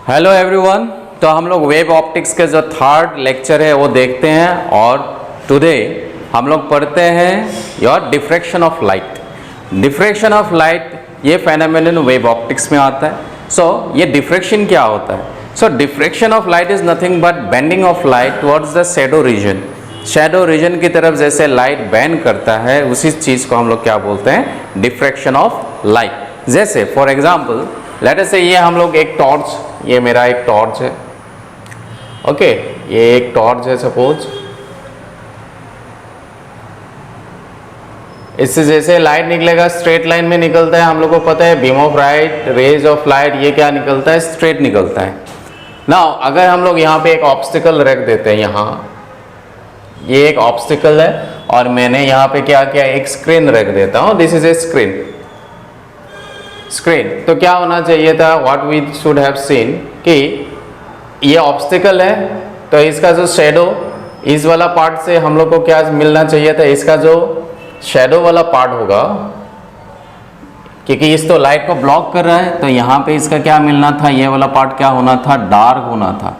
Hello everyone. तो हम लोग वेब ऑप्टिक्स के जो थर्ड लेक्चर है वो देखते हैं और टुडे हम लोग पढ़ते हैं your diffraction of light. Diffraction of light ये फेनोमेनन वेब ऑप्टिक्स में आता है। सो ये डिफ्रैक्शन क्या होता है? So diffraction of light is nothing but bending of light towards the shadow region. Shadow region की तरफ जैसे लाइट बेंड करता है उसी चीज़ को हम लोग क्या बोलते हैं? Diffraction of light. जैसे फॉर एग्जाम्पल लेट अस से ये हम लोग एक टॉर्च, ये मेरा एक टॉर्च है, ओके ये एक टॉर्च है सपोज। इससे जैसे लाइट निकलेगा स्ट्रेट लाइन में निकलता है, हम लोग को पता है beam of light, rays of light ये क्या निकलता है? स्ट्रेट निकलता है। नाउ अगर हम लोग यहाँ पे एक ऑब्स्टिकल रख देते हैं, यहाँ ये एक ऑब्स्टिकल है और मैंने यहाँ पे क्या किया, एक स्क्रीन रख देता हूँ, दिस इज ए स्क्रीन। तो क्या होना चाहिए था? What we should have seen कि ये ऑब्स्टिकल है तो इसका जो शेडो इस वाला पार्ट से हम लोग को क्या मिलना चाहिए था? इसका जो शेडो वाला पार्ट होगा, क्योंकि इस तो लाइट को ब्लॉक कर रहा है तो यहाँ पे इसका क्या मिलना था? ये वाला पार्ट क्या होना था? डार्क होना था।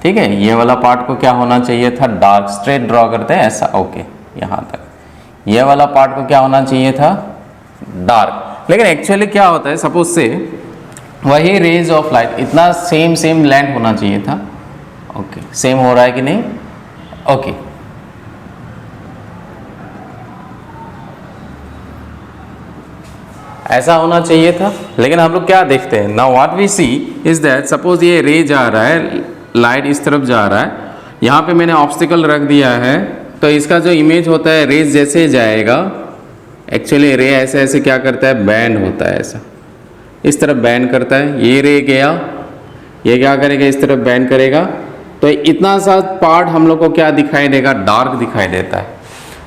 ठीक है, ये वाला पार्ट को क्या होना चाहिए था? डार्क। स्ट्रेट ड्रॉ करते हैं ऐसा, ओके यहाँ तक। ये वाला पार्ट को क्या होना चाहिए था? डार्क। लेकिन एक्चुअली क्या होता है, सपोज से वही रेज ऑफ लाइट इतना सेम लेंथ होना चाहिए था। ओके सेम हो रहा है कि नहीं? ओके ऐसा होना चाहिए था। लेकिन हम लोग क्या देखते हैं? Now what we see is that suppose ये रे जा रहा है, लाइट इस तरफ जा रहा है, यहाँ पे मैंने ऑब्स्टिकल रख दिया है तो इसका जो इमेज होता है रेज जैसे जाएगा, एक्चुअली रे ऐसे ऐसे क्या करता है? बैंड होता है, ऐसा इस तरफ बैंड करता है। ये रे गया, ये क्या करेगा? इस तरफ बैंड करेगा तो इतना सा पार्ट हम लोग को क्या दिखाई देगा? डार्क दिखाई देता है।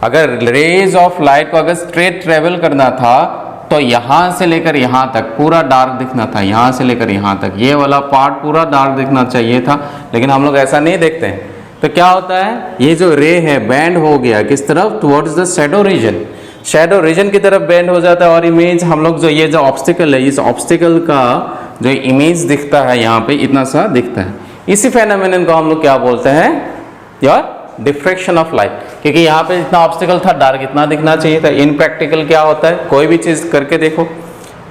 अगर रेज ऑफ लाइट को अगर स्ट्रेट ट्रेवल करना था तो यहाँ से लेकर यहाँ तक पूरा डार्क दिखना था, यहाँ से लेकर यहाँ तक ये वाला पार्ट पूरा डार्क दिखना चाहिए था। लेकिन हम लोग ऐसा नहीं देखते हैं तो क्या होता है? ये जो रे है बैंड हो गया किस तरफ? Towards the shadow region. Shadow region की तरफ बेंड हो जाता है और इमेज हम लोग जो ये जो ऑब्स्टिकल है, इस ऑब्स्टिकल का जो इमेज दिखता है यहाँ पे इतना सा दिखता है। इसी फेनोमेनन को हम लोग क्या बोलते हैं? Your diffraction of light. क्योंकि यहाँ पे इतना ऑब्स्टिकल था, डार्क इतना दिखना चाहिए था। इन प्रैक्टिकल क्या होता है? कोई भी चीज़ करके देखो,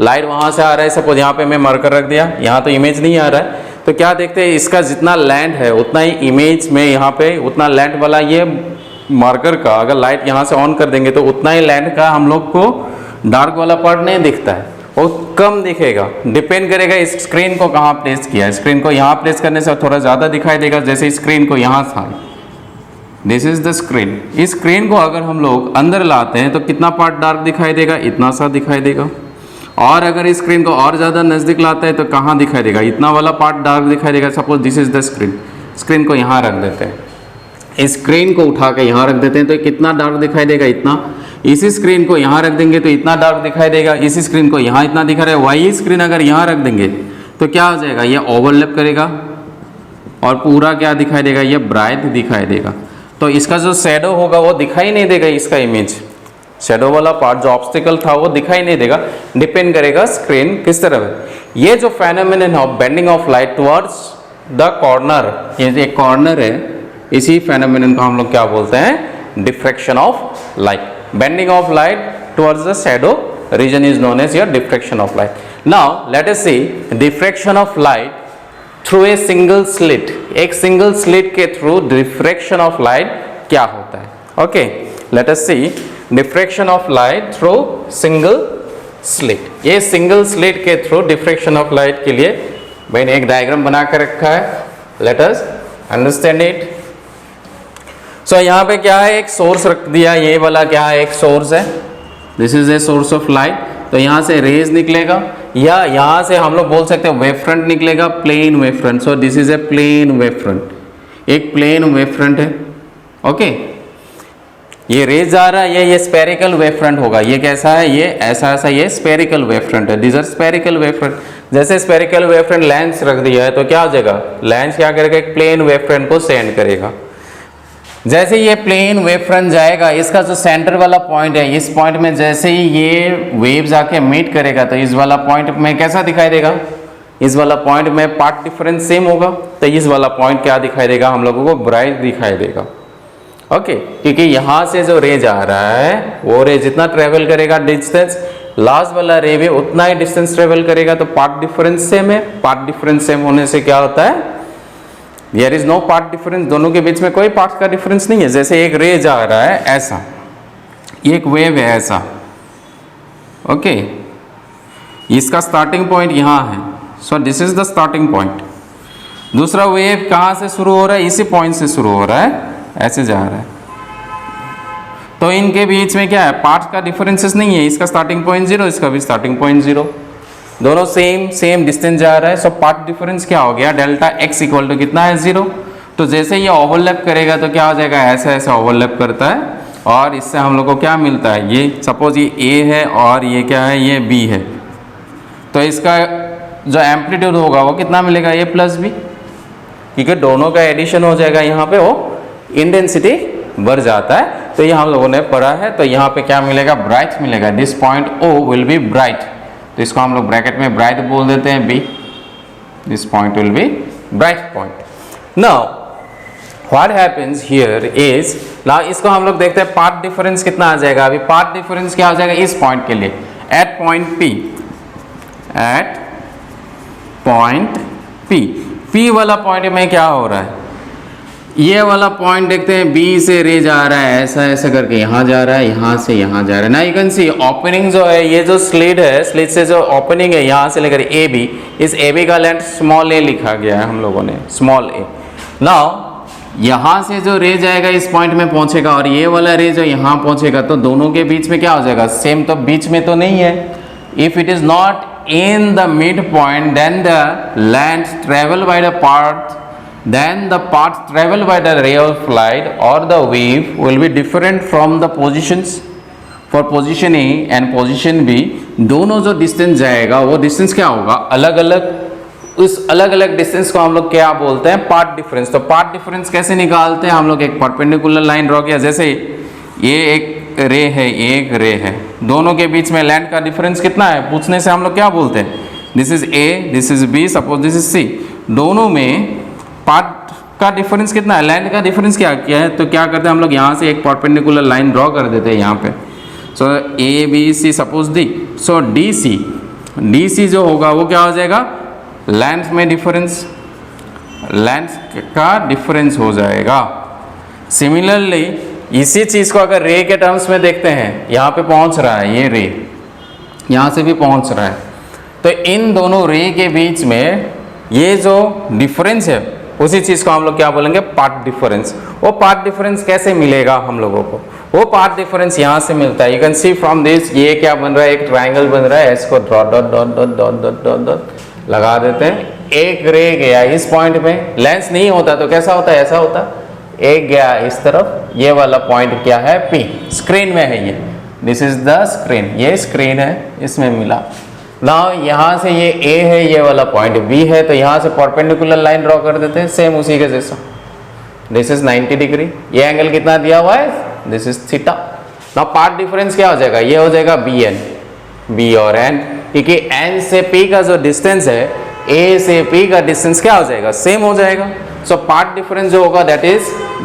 लाइट वहाँ से आ रहा है, सपोज यहाँ पे मैं मार्कर रख दिया, यहाँ तो इमेज नहीं आ रहा है तो क्या देखते हैं? इसका जितना लेंथ है उतना ही इमेज में यहाँ पे उतना लेंथ वाला ये मार्कर का अगर लाइट यहाँ से ऑन कर देंगे तो उतना ही लेंथ का हम लोग को डार्क वाला पार्ट नहीं दिखता है, वो कम दिखेगा। डिपेंड करेगा इस स्क्रीन को कहाँ प्लेस किया है। स्क्रीन को यहाँ प्लेस करने से थोड़ा ज़्यादा दिखाई देगा, जैसे स्क्रीन को यहाँ था, दिस इज द स्क्रीन। इस स्क्रीन को अगर हम लोग अंदर लाते हैं तो कितना पार्ट डार्क दिखाई देगा? इतना सा दिखाई देगा। और अगर इस स्क्रीन को और ज़्यादा नज़दीक लाते हैं तो कहाँ दिखाई देगा? इतना वाला पार्ट डार्क दिखाई देगा। Suppose this is the screen, screen को यहाँ रख देते हैं, इस स्क्रीन को उठा के यहाँ रख देते हैं तो कितना डार्क दिखाई देगा? इतना। इसी स्क्रीन को यहाँ रख देंगे तो इतना डार्क दिखाई देगा। इसी स्क्रीन को यहाँ इतना दिखा रहा है, वही स्क्रीन अगर यहाँ रख देंगे तो क्या हो जाएगा? ये ओवरलैप करेगा और पूरा क्या दिखाई देगा? ये ब्राइट दिखाई देगा। तो इसका जो शैडो होगा वो दिखाई नहीं देगा, इसका इमेज शैडो वाला पार्ट जो ऑब्स्टिकल था वो दिखाई नहीं देगा। डिपेंड करेगा स्क्रीन किस तरफ है। ये जो phenomenon of bending of light towards the corner, ये जो एक कॉर्नर है, इसी फेनोमेनन को हम लोग क्या बोलते हैं? Diffraction of light. Bending of light towards the shadow region is known as your diffraction of light. Now let us see diffraction of light through a single slit. एक सिंगल स्लिट के थ्रू diffraction of light क्या होता है? Okay let us see diffraction of light through single slit. ये single slit के थ्रू diffraction of light के लिए मैंने एक डायग्राम बना कर रखा है, late us understand it. So यहाँ पे क्या है? एक सोर्स रख दिया, ये वाला क्या है? एक सोर्स है, this is a source of light. तो यहाँ से रेज निकलेगा या यहाँ से हम लोग बोल सकते हैं वेव फ्रंट निकलेगा, plane wave front. So this is a plane wave front, एक प्लेन वेव फ्रंट है। ओके ये रेज जा रहा है, ये स्पेरिकल वेव फ्रंट होगा। ये कैसा है? ये ऐसा ये स्पेरिकल वेव फ्रंट है। This are spherical wave front. जैसे स्पेरिकल वेव फ्रंट लेंस रख दिया है तो क्या हो जाएगा? लेंस क्या करेगा? एक प्लेन वेव फ्रंट को सेंड करेगा। जैसे ये प्लेन वेव फ्रंट जाएगा, इसका जो सेंटर वाला पॉइंट है, इस पॉइंट में जैसे ही ये वेव जाके मीट करेगा तो इस वाला पॉइंट में कैसा दिखाई देगा? इस वाला पॉइंट में पाथ डिफरेंस सेम होगा, तो इस वाला पॉइंट क्या दिखाई देगा हम लोगों को, ब्राइट दिखाई देगा। ओके, क्योंकि यहाँ से जो रे जा रहा है वो रे जितना ट्रेवल करेगा डिस्टेंस, लास्ट वाला रे भी उतना ही डिस्टेंस ट्रेवल करेगा, तो पाथ डिफरेंस सेम है। पाथ डिफरेंस सेम होने से क्या होता है, there is no path difference, दोनों के बीच में कोई पाथ का डिफरेंस नहीं है। जैसे एक रे जा रहा है ऐसा, एक वेव है ऐसा, ओके, इसका स्टार्टिंग पॉइंट यहाँ है, सो this is the starting point. दूसरा वेव कहाँ से शुरू हो रहा है, इसी पॉइंट से शुरू हो रहा है, ऐसे जा रहा है, तो इनके बीच में क्या है, पाथ का डिफरेंसेस नहीं है। इसका स्टार्टिंग पॉइंट 0, इसका भी स्टार्टिंग पॉइंट 0, दोनों सेम डिस्टेंस जा रहा है, सो पाथ डिफरेंस क्या हो गया, डेल्टा x इक्वल टू कितना है, 0। तो जैसे ये ओवरलैप करेगा तो क्या हो जाएगा, ऐसा ऐसा ओवरलैप करता है, और इससे हम लोग को क्या मिलता है, ये सपोज ये a है और ये क्या है, ये b है, तो इसका जो एम्पलीट्यूड होगा वो कितना मिलेगा, a प्लस b, क्योंकि दोनों का एडिशन हो जाएगा, यहाँ पे वो इंटेंसिटी बढ़ जाता है। तो ये हम लोगों ने पढ़ा है, तो यहाँ पे क्या मिलेगा, ब्राइट मिलेगा, this point O will be bright, तो इसको हम लोग ब्रैकेट में ब्राइट बोल देते हैं B, this point will be bright point. Now what happens here is, now इसको हम लोग देखते हैं पाथ डिफरेंस कितना आ जाएगा। अभी पाथ डिफरेंस क्या आ जाएगा इस पॉइंट के लिए, at point P, at point P वाला पॉइंट में क्या हो रहा है, ये वाला पॉइंट देखते हैं, B से रे जा रहा है ऐसा ऐसा करके, यहाँ जा रहा है, यहाँ से यहाँ जा रहा है ना। यू कैन सी ओपनिंग जो है, ये जो स्लिट है, स्लिट से जो ओपनिंग है यहाँ से लेकर AB, इस AB का लेंथ स्मॉल a लिखा गया है हम लोगों ने, स्मॉल a। नाउ यहाँ से जो रे जाएगा इस पॉइंट में पहुँचेगा, और ये वाला रे जो यहाँ पहुँचेगा, तो दोनों के बीच में क्या हो जाएगा, सेम, तो बीच में तो नहीं है। If it is not in the mid point, then the length travel by the path, then the path traveled by the ray of light or the wave will be different from the positions. For position A and position B, दोनों जो distance जाएगा वो distance क्या होगा, अलग अलग। उस अलग अलग डिस्टेंस को हम लोग क्या बोलते हैं, पाथ डिफरेंस। तो पाथ डिफरेंस कैसे निकालते हैं हम लोग, एक परपेंडिकुलर लाइन ड्रॉ किया, जैसे ये एक रे है, एक रे है, दोनों के बीच में लेंथ का डिफरेंस कितना है पूछने से हम लोग क्या बोलते हैं, this is A, this is B, suppose this is C, दोनों में पाथ का डिफरेंस कितना है, लेंथ का डिफरेंस क्या है, तो क्या करते हैं हम लोग यहाँ से एक परपेंडिकुलर लाइन ड्रॉ कर देते हैं यहाँ पे, सो ABC सपोज D, सो DC जो होगा वो क्या हो जाएगा, लेंथ में डिफरेंस, लेंथ का डिफरेंस हो जाएगा। सिमिलरली इसी चीज़ को अगर रे के टर्म्स में देखते हैं, यहाँ पे पहुँच रहा है ये रे, यहाँ से भी पहुँच रहा है, तो इन दोनों रे के बीच में ये जो डिफरेंस है उसी चीज़ को हम लोग क्या बोलेंगे, पाथ डिफरेंस। वो पाथ डिफरेंस कैसे मिलेगा हम लोगों को, वो पाथ डिफरेंस यहाँ से मिलता है। You can C from this, ये क्या बन रहा है, एक ट्राइंगल बन रहा है, इसको dot dot dot dot dot dot dot dot लगा देते हैं। एक रे गया इस पॉइंट में, लेंस नहीं होता तो कैसा होता है, ऐसा होता, एक गया इस तरफ, ये वाला पॉइंट क्या है, P, स्क्रीन में है ये, दिस इज द स्क्रीन, ये स्क्रीन है, इसमें मिला। नाउ यहाँ से ये A है, ये वाला पॉइंट B है, तो यहाँ से परपेंडिकुलर लाइन ड्रॉ कर देते हैं, सेम उसी के जैसा, दिस इज 90 डिग्री, ये एंगल कितना दिया हुआ है, this is theta. Now path difference क्या हो जाएगा, ये हो जाएगा BN, B और N, क्योंकि N से P का जो डिस्टेंस है, A से P का डिस्टेंस क्या हो जाएगा, सेम हो जाएगा। सो पाथ डिफरेंस जो होगा दैट इज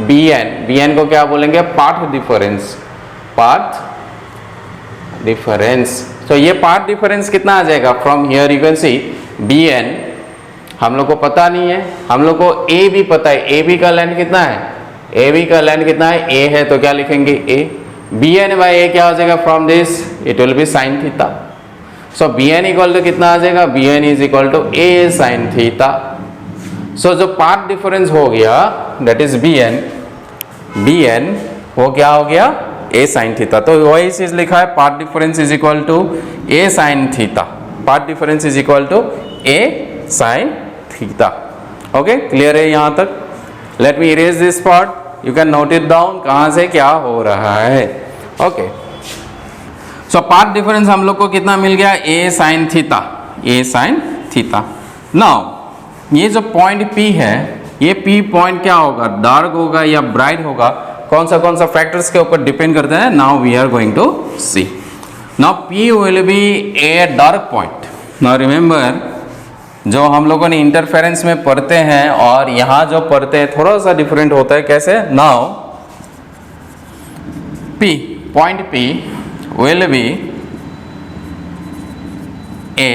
BN को क्या बोलेंगे, पाथ डिफरेंस, पाथ डिफरेंस। तो ये पाथ डिफरेंस कितना आ जाएगा, from here you can C BN हम लोग को पता नहीं है, हम लोग को AB पता है, AB का लेंथ कितना है, AB का लेंथ कितना है, A है, तो क्या लिखेंगे A, BN बाई A क्या हो जाएगा, from this it will be sine theta. So BN equal to कितना आ जाएगा, BN is equal to A sine theta. So जो पाथ डिफरेंस हो गया दैट इज BN वो क्या हो गया, A साइन थीटा। तो वही चीज लिखा है, path difference is equal to A sine theta, path difference is equal to A sine theta. Okay, clear है यहाँ तक। Let me erase this part, you can note it down, कहाँ से क्या हो रहा है। ओके, सो पाथ डिफरेंस हम लोग को कितना मिल गया, A sine theta, A sine theta. Now ये जो पॉइंट P है, ये P पॉइंट क्या होगा, डार्क होगा या ब्राइट होगा, कौन सा फैक्टर्स के ऊपर डिपेंड करता है। Now we are going to see. Now P will be a dark point. Now remember जो हम लोगों ने इंटरफेरेंस में पढ़ते हैं और यहाँ जो पढ़ते हैं थोड़ा सा डिफरेंट होता है। कैसे? Now P, point P will be a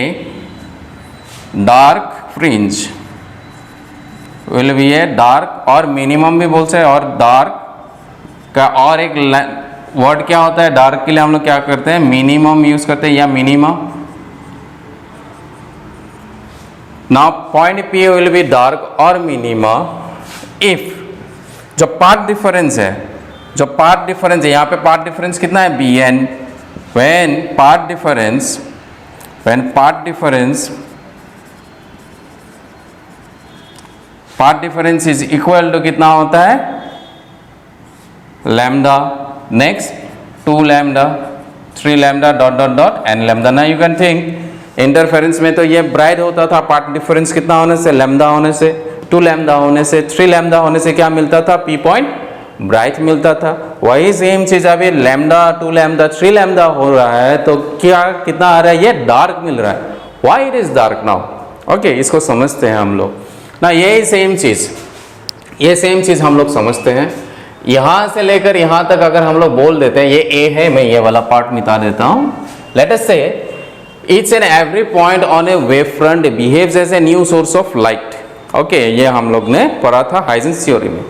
dark fringe, will be a dark, और मिनिमम भी बोलते हैं, और डार्क का और एक वर्ड क्या होता है डार्क के लिए? हम लोग क्या करते हैं? मिनिमम यूज करते हैं, या minimum. Now point P will be dark और मिनिमा इफ, जो पाथ डिफरेंस है, जो पाथ डिफरेंस है, यहाँ पे पाथ डिफरेंस कितना है? Bn, when path difference, when path difference is equal to कितना होता है? Lambda, next 2 lambda, 3 lambda, dot dot dot n lambda. ना यू कैन थिंक इंटरफेरेंस में तो ये ब्राइट होता था, पाथ डिफरेंस कितना होने से? लैम्डा होने से, 2 लैम्डा होने से, 3 लैम्डा होने से क्या मिलता था? P पॉइंट ब्राइट मिलता था। वही सेम चीज अभी लैम्डा, 2 लैम्डा, 3 लैम्डा हो रहा है तो क्या कितना आ रहा है? ये डार्क मिल रहा है। Why it is dark now? Okay, इसको समझते हैं हम लोग ना। ये सेम चीज हम लोग समझते हैं। यहां से लेकर यहां तक अगर हम लोग बोल देते हैं ये A है, मैं ये वाला पार्ट मिटा देता हूं। लेट अस से each and every point on a wave front behaves as a new source of light। Okay, ये हम लोग ने पढ़ा था हाइजेंस थ्योरी में।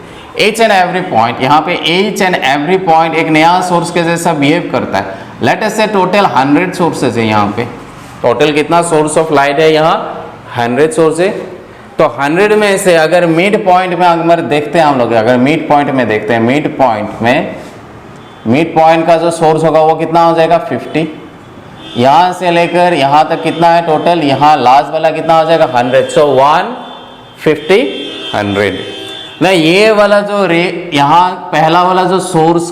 each and every point, यहाँ पे each and every point एक नया सोर्स के जैसा बिहेव करता है। लेट अस से टोटल 100 सोर्सेज है यहाँ पे। टोटल कितना सोर्स ऑफ लाइट है? यहाँ 100 सोर्स है। तो 100 में से अगर मिड पॉइंट में अगर देखते हैं हम लोग, अगर मिड पॉइंट में देखते हैं, मिड पॉइंट का जो सोर्स होगा वो कितना हो जाएगा? 50। यहाँ से लेकर यहाँ तक कितना है टोटल? यहाँ लास्ट वाला कितना हो जाएगा? 100। सो 150 100 ना। ये वाला जो यहाँ पहला वाला जो सोर्स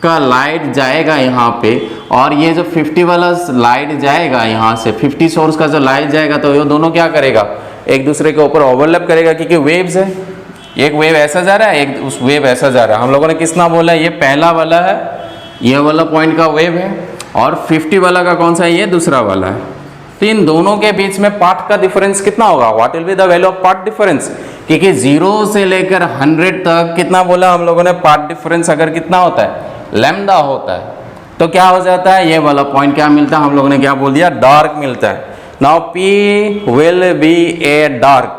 का लाइट जाएगा यहाँ पे, और ये जो 50 वाला लाइट जाएगा यहाँ से, 50 सोर्स का जो लाइट जाएगा, तो ये दोनों क्या करेगा? एक दूसरे के ऊपर ओवरलैप करेगा, क्योंकि वेव्स है। एक वेव ऐसा जा रहा है, एक उस वेव ऐसा जा रहा है। हम लोगों ने किसना बोला? ये पहला वाला है, ये वाला पॉइंट का वेव है, और 50 वाला का कौन सा है? ये दूसरा वाला है। तो इन दोनों के बीच में पाथ का डिफरेंस कितना होगा? What will be the value of path difference? क्योंकि 0 से लेकर 100 तक कितना बोला हम लोगों ने? पाथ डिफरेंस अगर कितना होता है? लैम्डा होता है। तो क्या हो जाता है? ये वाला पॉइंट क्या मिलता है? हम लोगों ने क्या बोल दिया? डार्क मिलता है। Now P will be a dark,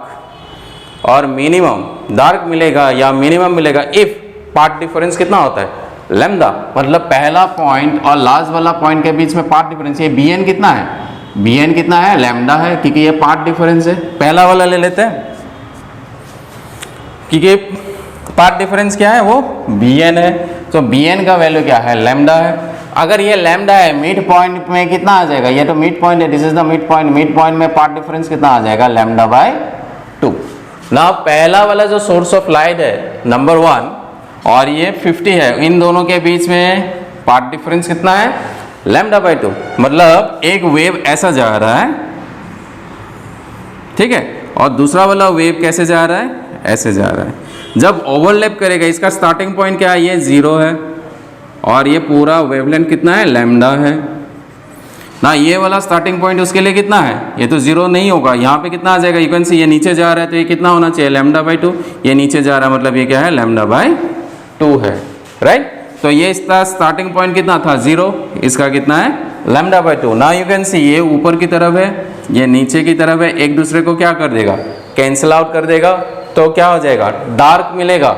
और मिनिमम डार्क मिलेगा या मिनिमम मिलेगा इफ पाथ डिफरेंस कितना होता है? लैम्डा। मतलब पहला पॉइंट और लास्ट वाला पॉइंट के बीच में पाथ डिफरेंस, ये Bn कितना है? Bn कितना है? लैम्डा है, क्योंकि ये पाथ डिफरेंस है। पहला वाला ले लेते हैं, क्योंकि पाथ डिफरेंस क्या है? वो Bn है। तो Bn का वैल्यू क्या है? लैम्डा है। अगर ये लैम्डा है, मिड पॉइंट में कितना आ जाएगा? ये तो मिड पॉइंट है, this is the mid point. Mid point में पाथ डिफरेंस कितना आ जाएगा? लैम्डा बाय 2 ना। पहला वाला जो सोर्स ऑफ लाइट है नंबर 1, और ये 50 है, इन दोनों के बीच में पाथ डिफरेंस कितना है? Lambda by 2। मतलब एक वेव ऐसा जा रहा है, ठीक है, और दूसरा वाला वेव कैसे जा रहा है? ऐसे जा रहा है। जब ओवरलैप करेगा, इसका स्टार्टिंग पॉइंट क्या है? ये 0 है, और ये पूरा वेवलेंथ कितना है? लैम्डा है ना। ये वाला स्टार्टिंग पॉइंट उसके लिए कितना है? ये तो 0 नहीं होगा। यहाँ पे कितना आ जाएगा? यू कैन सी ये नीचे जा रहा है, तो ये कितना होना चाहिए? Lambda by 2। ये नीचे जा रहा है, मतलब ये क्या है? लैम्डा बाय 2 है, राइट। तो ये इसका स्टार्टिंग पॉइंट कितना था? 0। इसका कितना है? Lambda by 2। ना यू कैन सी ये ऊपर की तरफ है, ये नीचे की तरफ है, एक दूसरे को क्या कर देगा? कैंसिल आउट कर देगा। तो क्या हो जाएगा? डार्क मिलेगा।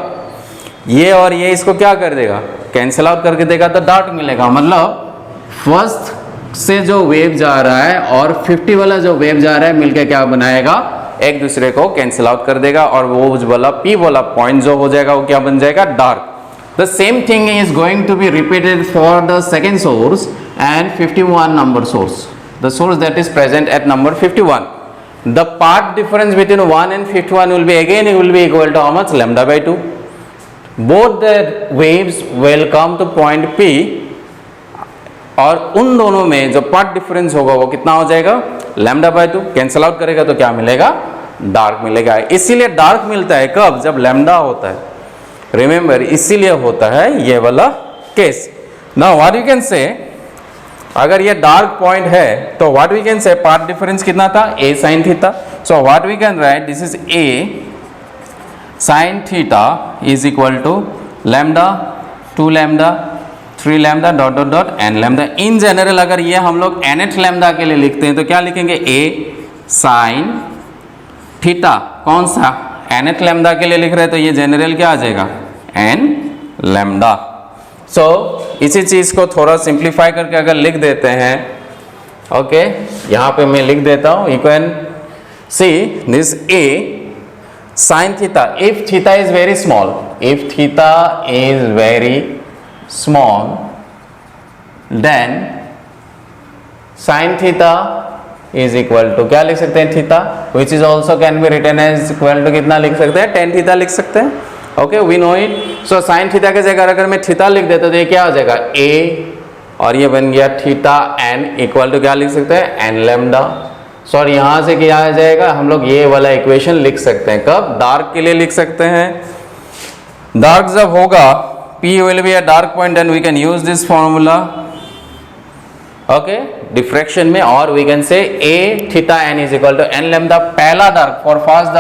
ये और ये इसको क्या कर देगा? कैंसिल आउट करके देगा, तो डार्क मिलेगा। मतलब फर्स्ट से जो वेव जा रहा है और 50 वाला जो वेव जा रहा है मिलके क्या बनाएगा? एक दूसरे को कैंसिल आउट कर देगा, और वो वाला P वाला पॉइंट जो हो जाएगा वो क्या बन जाएगा? Dark. The same thing is going to be repeated for the second source and 51 number source, the source that is present at number 51. The path difference between 1 and 51 will be again equal to how much? Lambda by 2. Both the waves will come to point P, और उन दोनों में जो path difference होगा वो कितना हो जाएगा? Lambda by 2। कैंसिल आउट करेगा तो क्या मिलेगा? डार्क मिलेगा। इसीलिए डार्क मिलता है कब? जब लैम्डा होता है। रिमेंबर, इसीलिए होता है ये वाला case. Now what you can say, अगर ये डार्क पॉइंट है तो what we can say path difference कितना था? A sin theta. So what we can write, this is A sin theta is equal to lambda 2 lambda 3 lambda dot dot dot n lambda। In general अगर ये हम लोग nth lambda के लिए लिखते हैं तो क्या लिखेंगे, A sin थीटा, कौन सा nth lambda के लिए लिख रहे हैं तो ये जनरल क्या आ जाएगा, n lambda। सो इसी चीज़ को थोड़ा सिंप्लीफाई करके अगर लिख देते हैं, ओके यहाँ पे मैं लिख देता हूँ, you can see this A sin theta, if theta is very small, if theta is very small, then sin theta is equal to क्या लिख सकते हैं, theta, which is also can be written as equal to कितना लिख सकते हैं, tan theta लिख सकते हैं। Okay we know it. So sin theta के जगह अगर मैं थीटा लिख देता तो ये क्या हो जाएगा, a और ये बन गया थीटा n इक्वल टू क्या लिख सकते हैं, n लैम्डा। सो और यहाँ से क्या आ जाएगा, हम लोग ये वाला इक्वेशन लिख सकते हैं, कब, डार्क के लिए लिख सकते हैं। डार्क जब होगा, P will be a dark point, then we can use this formula, okay, diffraction में, और we can say A theta n is equal to n lambda। पहला dark, for fast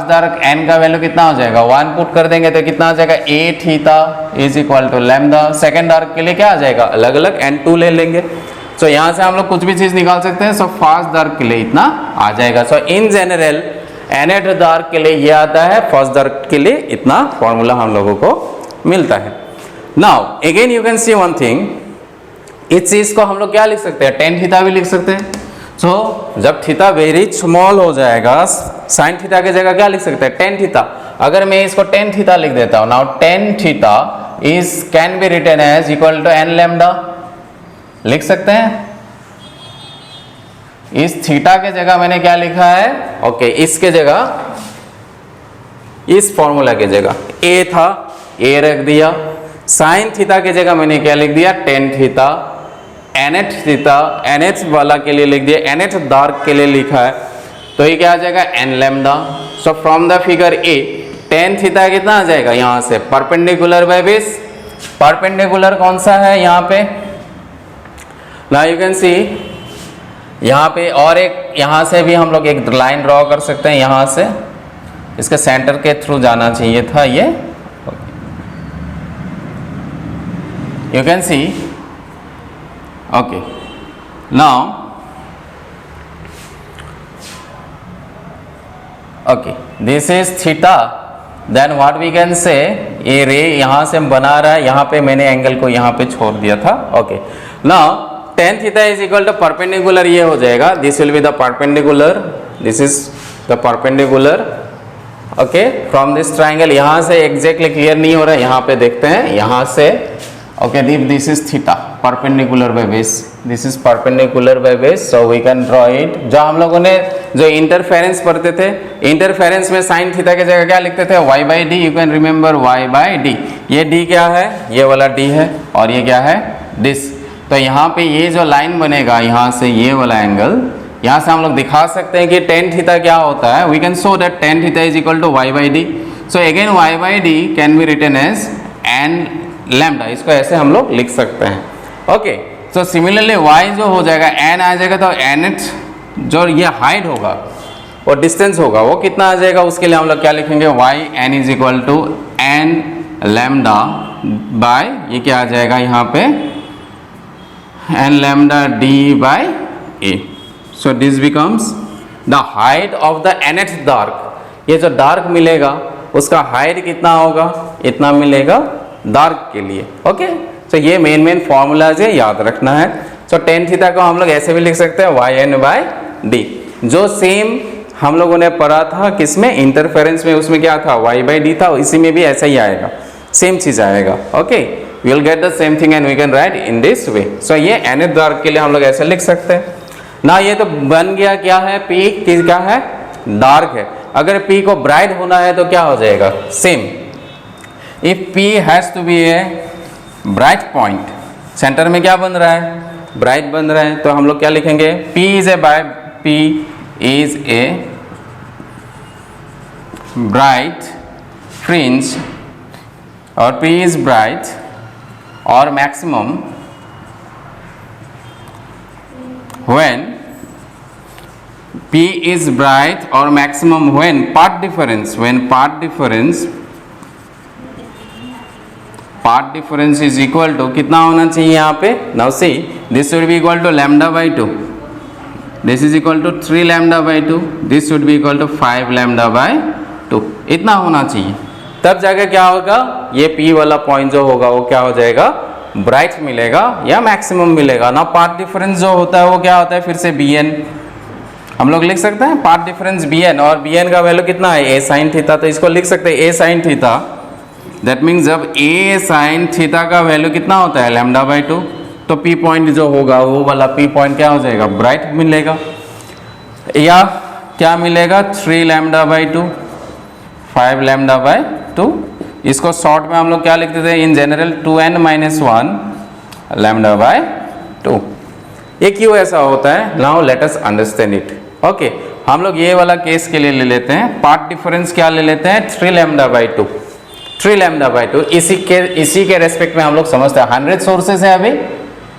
dark n का value कितना हो जाएगा, 1 put कर देंगे तो कितना आ जाएगा, A theta is equal to lambda. Second dark के लिए क्या आ जाएगा, अलग अलग n2 ले लेंगे। सो यहाँ से हम लोग कुछ भी चीज निकाल सकते हैं। सो फास्ट डार्क के लिए इतना आ जाएगा। सो इन जनरल nth डार्क के लिए ये आता है, फर्स्ट डार्क के लिए इतना फॉर्मूला हम लोगों को मिलता है। Now again you can C one thing, इस चीज को हम लोग क्या लिख सकते हैं, टेन थीटा भी लिख सकते हैं। सो जब थीटा वेरी स्मॉल हो जाएगा, साइन थीटा की जगह क्या लिख सकते हैं, टेन थीटा। अगर मैं इसको टेन थीटा लिख देता हूं, now tan theta is can be written as equal to n lambda, लिख सकते हैं। इस थीटा के जगह मैंने क्या लिखा है, ओके इसके जगह, इस फॉर्मूला के जगह a था, a रख दिया। साइन थीटा के जगह मैंने क्या लिख दिया, tan theta. nth theta, nth वाला के लिए लिख दिया, nth डार्क के लिए लिखा है तो ये क्या आ जाएगा, n lambda. So from the figure a, tan theta कितना आ जाएगा, यहां से परपेंडिकुलर बाय बेस। परपेंडिकुलर कौन सा है यहाँ पे, नाउ यू कैन सी यहाँ पे, और एक यहाँ से भी हम लोग एक लाइन ड्रॉ कर सकते हैं, यहाँ से इसके सेंटर के थ्रू जाना चाहिए था ये। You can see, okay now okay this is theta, then what we can say, ये रे यहाँ से बना रहा है, यहाँ पे मैंने एंगल को यहाँ पे छोड़ दिया था। Okay now tan theta is equal to perpendicular, ये हो जाएगा, this will be the perpendicular, this is the perpendicular, okay from this triangle. यहाँ से एग्जैक्टली क्लियर नहीं हो रहा है, यहाँ पे देखते हैं, यहाँ से okay this is theta, perpendicular by base, this is perpendicular by base. So we can draw it. जो हम लोगों ने जो इंटरफेरेंस पढ़ते थे, इंटरफेरेंस में साइन थीटा की जगह क्या लिखते थे, y by D, you can remember y by D. ये d क्या है, ये वाला d है, और ये क्या है, दिस। तो यहाँ पे ये जो लाइन बनेगा, यहाँ से ये वाला एंगल, यहाँ से हम लोग दिखा सकते हैं कि टेन थीटा क्या होता है। We can show that tan theta is equal to y by D. So again y by D can be written as n lambda, इसको ऐसे हम लोग लिख सकते हैं। ओके सो सिमिलरली y जो हो जाएगा, n आ जाएगा, तो nth जो ये हाइट होगा और डिस्टेंस होगा वो कितना आ जाएगा, उसके लिए हम लोग क्या लिखेंगे, y n is equal to n lambda by, ये क्या आ जाएगा यहाँ पे, n lambda d by a। so this becomes the height of the nth dark। ये जो डार्क मिलेगा उसका हाइट कितना होगा, इतना मिलेगा डार्क के लिए। ओके तो ये मेन फॉर्मूलाज है, याद रखना है। तो टेन थीटा को हम लोग ऐसे भी लिख सकते हैं, y n by d, जो सेम हम लोगों ने पढ़ा था किसमें, इंटरफेरेंस में, उसमें क्या था, y by d था, इसी में भी ऐसा ही आएगा, सेम चीज आएगा। Okay we will get the same thing and we can write in this way। so ये nth डार्क के लिए हम लोग ऐसे लिख सकते हैं ना। ये तो बन गया क्या है, P क्या है, डार्क है। अगर P को ब्राइट होना है तो क्या हो जाएगा, same, if P has to be a bright point, centre में क्या बन रहा है, ब्राइट बन रहा है, तो हम लोग क्या लिखेंगे, P is a bright fringe, और P is bright और maximum when P is bright और maximum when path difference is equal to कितना होना चाहिए यहाँ पे? Now see, this should be equal to lambda by 2. This is equal to 3 lambda by 2. This should be equal to 5 lambda by 2. इतना होना चाहिए, तब जाके क्या होगा, ये P वाला पॉइंट जो होगा वो क्या हो जाएगा, ब्राइट मिलेगा या मैक्सिमम मिलेगा ना। पाथ डिफरेंस जो होता है वो क्या होता है, फिर से Bn हम लोग लिख सकते हैं, पाथ डिफरेंस Bn, और Bn का वैल्यू कितना है, a sin थीटा, तो इसको लिख सकते हैं a sin theta. That means जब a sin थीटा का वैल्यू कितना होता है, लैम्डा बाई 2, तो P पॉइंट जो होगा वो वाला P पॉइंट क्या हो जाएगा, ब्राइट मिलेगा, या क्या मिलेगा, 3 लैम्डा बाई 2, 5 लैम्डा बाई 2। इसको शॉर्ट में हम लोग क्या लिखते थे, in general 2n minus 1 lambda by 2। ये क्यों ऐसा होता है, now let us understand it. Okay, हम लोग ये वाला केस के लिए ले लेते हैं, पाथ डिफरेंस क्या ले लेते हैं, 3 लैम्डा बाई 2, 3 लैम्डा बाई 2। इसी के रेस्पेक्ट में हम लोग समझते हैं 100 सोर्सेस है अभी,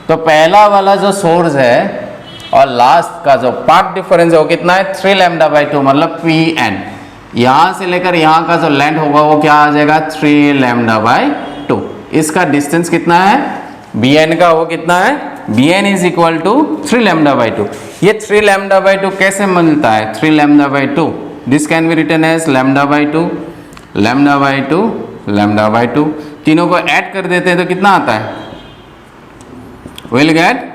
तो पहला वाला जो सोर्स है और लास्ट का जो पाथ डिफरेंस है वो कितना है, 3 लैम्डा बाई 2, मतलब Pn। यहाँ से लेकर यहाँ का जो लेंथ होगा वो क्या आ जाएगा, 3 लैम्डा बाई 2। इसका डिस्टेंस कितना है, Bn का वो कितना है, Bn is equal to 3 lambda by 2। ये 3 लैम्डा बाई 2 कैसे मिलता है, 3 lambda by 2, this can be written as lambda by 2, lambda by 2, lambda by 2। तीनों को ऐड कर देते हैं तो कितना आता है, will get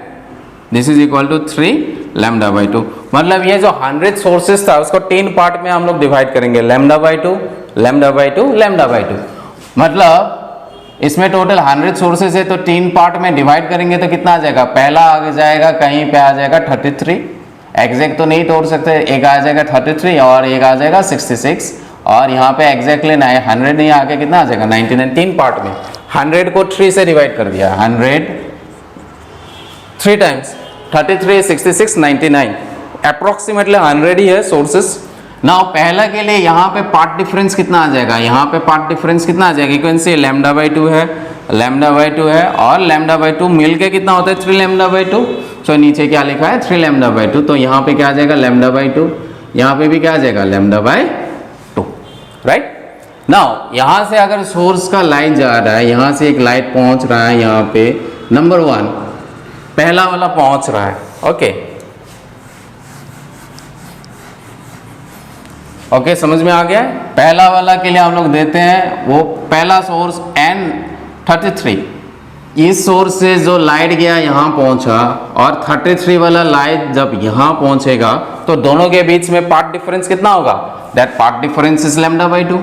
this is equal to 3 lambda by 2। मतलब ये जो 100 सोर्सेस था उसको 3 पार्ट में हम लोग डिवाइड करेंगे, lambda by 2, lambda by 2, lambda by 2। मतलब इसमें टोटल 100 सोर्सेज है, तो 3 पार्ट में डिवाइड करेंगे तो कितना आ जाएगा, पहला आ जाएगा कहीं पे आ जाएगा 33, एग्जैक्ट तो नहीं तोड़ सकते, एक आ जाएगा 33 और एक आ जाएगा 66, और यहाँ पे एग्जैक्टली 100 नहीं आके कितना आ जाएगा 99। 3 पार्ट में 100 को 3 से डिवाइड कर दिया, 100 3 टाइम्स 33, 66, 99, अप्रोक्सीमेटली 100 ही है सोर्सेस। ना पहला के लिए यहाँ पे पार्ट डिफरेंस कितना आ जाएगा, यहाँ पे पार्ट डिफरेंस कितना आ जाएगा, इक्वेंसी लैम्डा बाई 2 है, लैम्डा बाई 2 है, और लैम्डा बाई 2 मिलके कितना होता है, 3 लैम्डा बाई 2। सो नीचे क्या लिखा है, 3 लैम्डा बाई 2, तो यहाँ पे क्या आ जाएगा, लैम्डा बाई 2, यहाँ पे भी क्या आ जाएगा, लैम्डा बाई 2, राइट। नाउ यहाँ से अगर सोर्स का लाइट जा रहा है, यहाँ से एक लाइट पहुँच रहा है, यहाँ पे नंबर 1 पहला वाला पहुँच रहा है, ओके, समझ में आ गया। पहला वाला के लिए हम लोग देते हैं, वो पहला सोर्स N33, इस सोर्स से जो लाइट गया यहाँ पहुंचा, और 33 वाला लाइट जब यहाँ पहुंचेगा तो दोनों के बीच में पाथ डिफरेंस कितना होगा, that path difference is lambda by 2।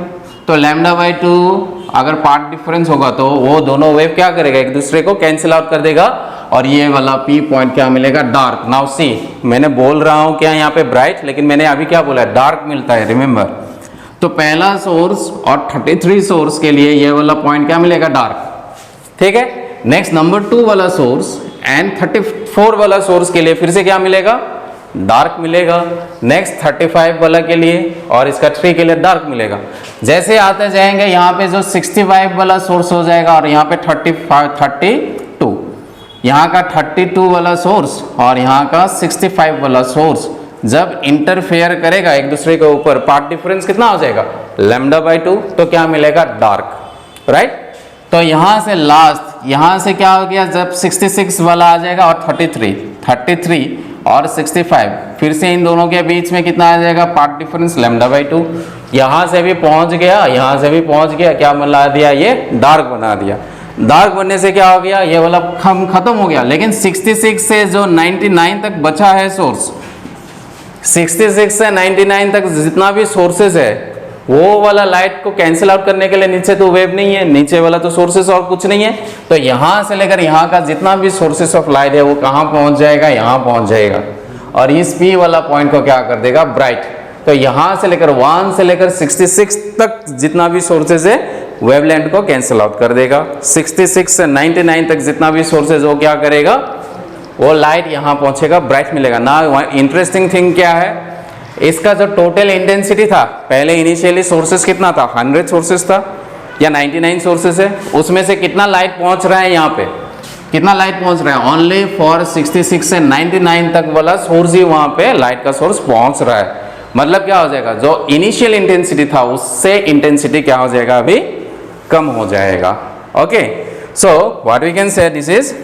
तो लैम्डा बाई 2 अगर पाथ डिफरेंस होगा तो वो दोनों वेव क्या करेगा, एक दूसरे को कैंसिल आउट कर देगा, और ये वाला P पॉइंट क्या मिलेगा, डार्क। नाउ सी, मैंने बोल रहा हूँ क्या यहाँ पे ब्राइट, लेकिन मैंने अभी क्या बोला है, डार्क मिलता है, रिमेंबर। तो पहला सोर्स और 33 सोर्स के लिए ये वाला पॉइंट क्या मिलेगा, डार्क, ठीक है। नेक्स्ट नंबर 2 वाला सोर्स एंड 34 वाला सोर्स के लिए फिर से क्या मिलेगा, डार्क मिलेगा। नेक्स्ट 35 वाला के लिए और इसका 3 के लिए डार्क मिलेगा। जैसे आते जाएंगे यहाँ पे जो 65 वाला सोर्स हो जाएगा, और यहाँ पे 32, यहाँ का 32 वाला सोर्स और यहाँ का 65 वाला सोर्स जब इंटरफेयर करेगा एक दूसरे के ऊपर, पाथ डिफरेंस कितना हो जाएगा, लैम्डा बाई 2, तो क्या मिलेगा, डार्क, राइट। तो यहाँ से लास्ट, यहाँ से क्या हो गया, जब 66 वाला आ जाएगा और 33 और 65, फिर से इन दोनों के बीच में कितना आ जाएगा, पाथ डिफरेंस लैम्डा बाई 2। यहाँ से भी पहुँच गया, यहाँ से भी पहुँच गया, क्या बना दिया, ये डार्क बना दिया। डार्क बनने से क्या हो गया, ये वाला खत्म हो गया। लेकिन 66 से जो 99 तक बचा है सोर्स, 66 से 99 तक जितना भी सोर्सेज है, वो वाला लाइट को कैंसिल आउट करने के लिए नीचे तो वेव नहीं है, नीचे वाला तो सोर्सेस और कुछ नहीं है, तो यहाँ से लेकर यहाँ का जितना भी सोर्सेस ऑफ लाइट है वो कहाँ पहुँच जाएगा, यहाँ पहुँच जाएगा, और इस P वाला पॉइंट को क्या कर देगा, ब्राइट। तो यहाँ से लेकर 1 से लेकर 66 तक जितना भी सोर्सेज है वेवलेंथ को कैंसिल आउट कर देगा। 66 से 99 तक जितना भी सोर्सेज वो क्या करेगा, वो लाइट यहाँ पहुँचेगा, ब्राइट मिलेगा ना। इंटरेस्टिंग थिंग क्या है, इसका जो टोटल इंटेंसिटी था, पहले इनिशियली सोर्सेस कितना था, 100 सोर्सेस था या 99 सोर्सेस है, उसमें से कितना लाइट पहुँच रहा है यहाँ पे, कितना लाइट पहुंच रहा है, ओनली फॉर 66 से 99 तक वाला सोर्स ही वहां पे लाइट का सोर्स पहुंच रहा है। मतलब क्या हो जाएगा, जो इनिशियल इंटेंसिटी था उससे इंटेंसिटी क्या हो जाएगा, अभी कम हो जाएगा। Okay, so what we can say this is,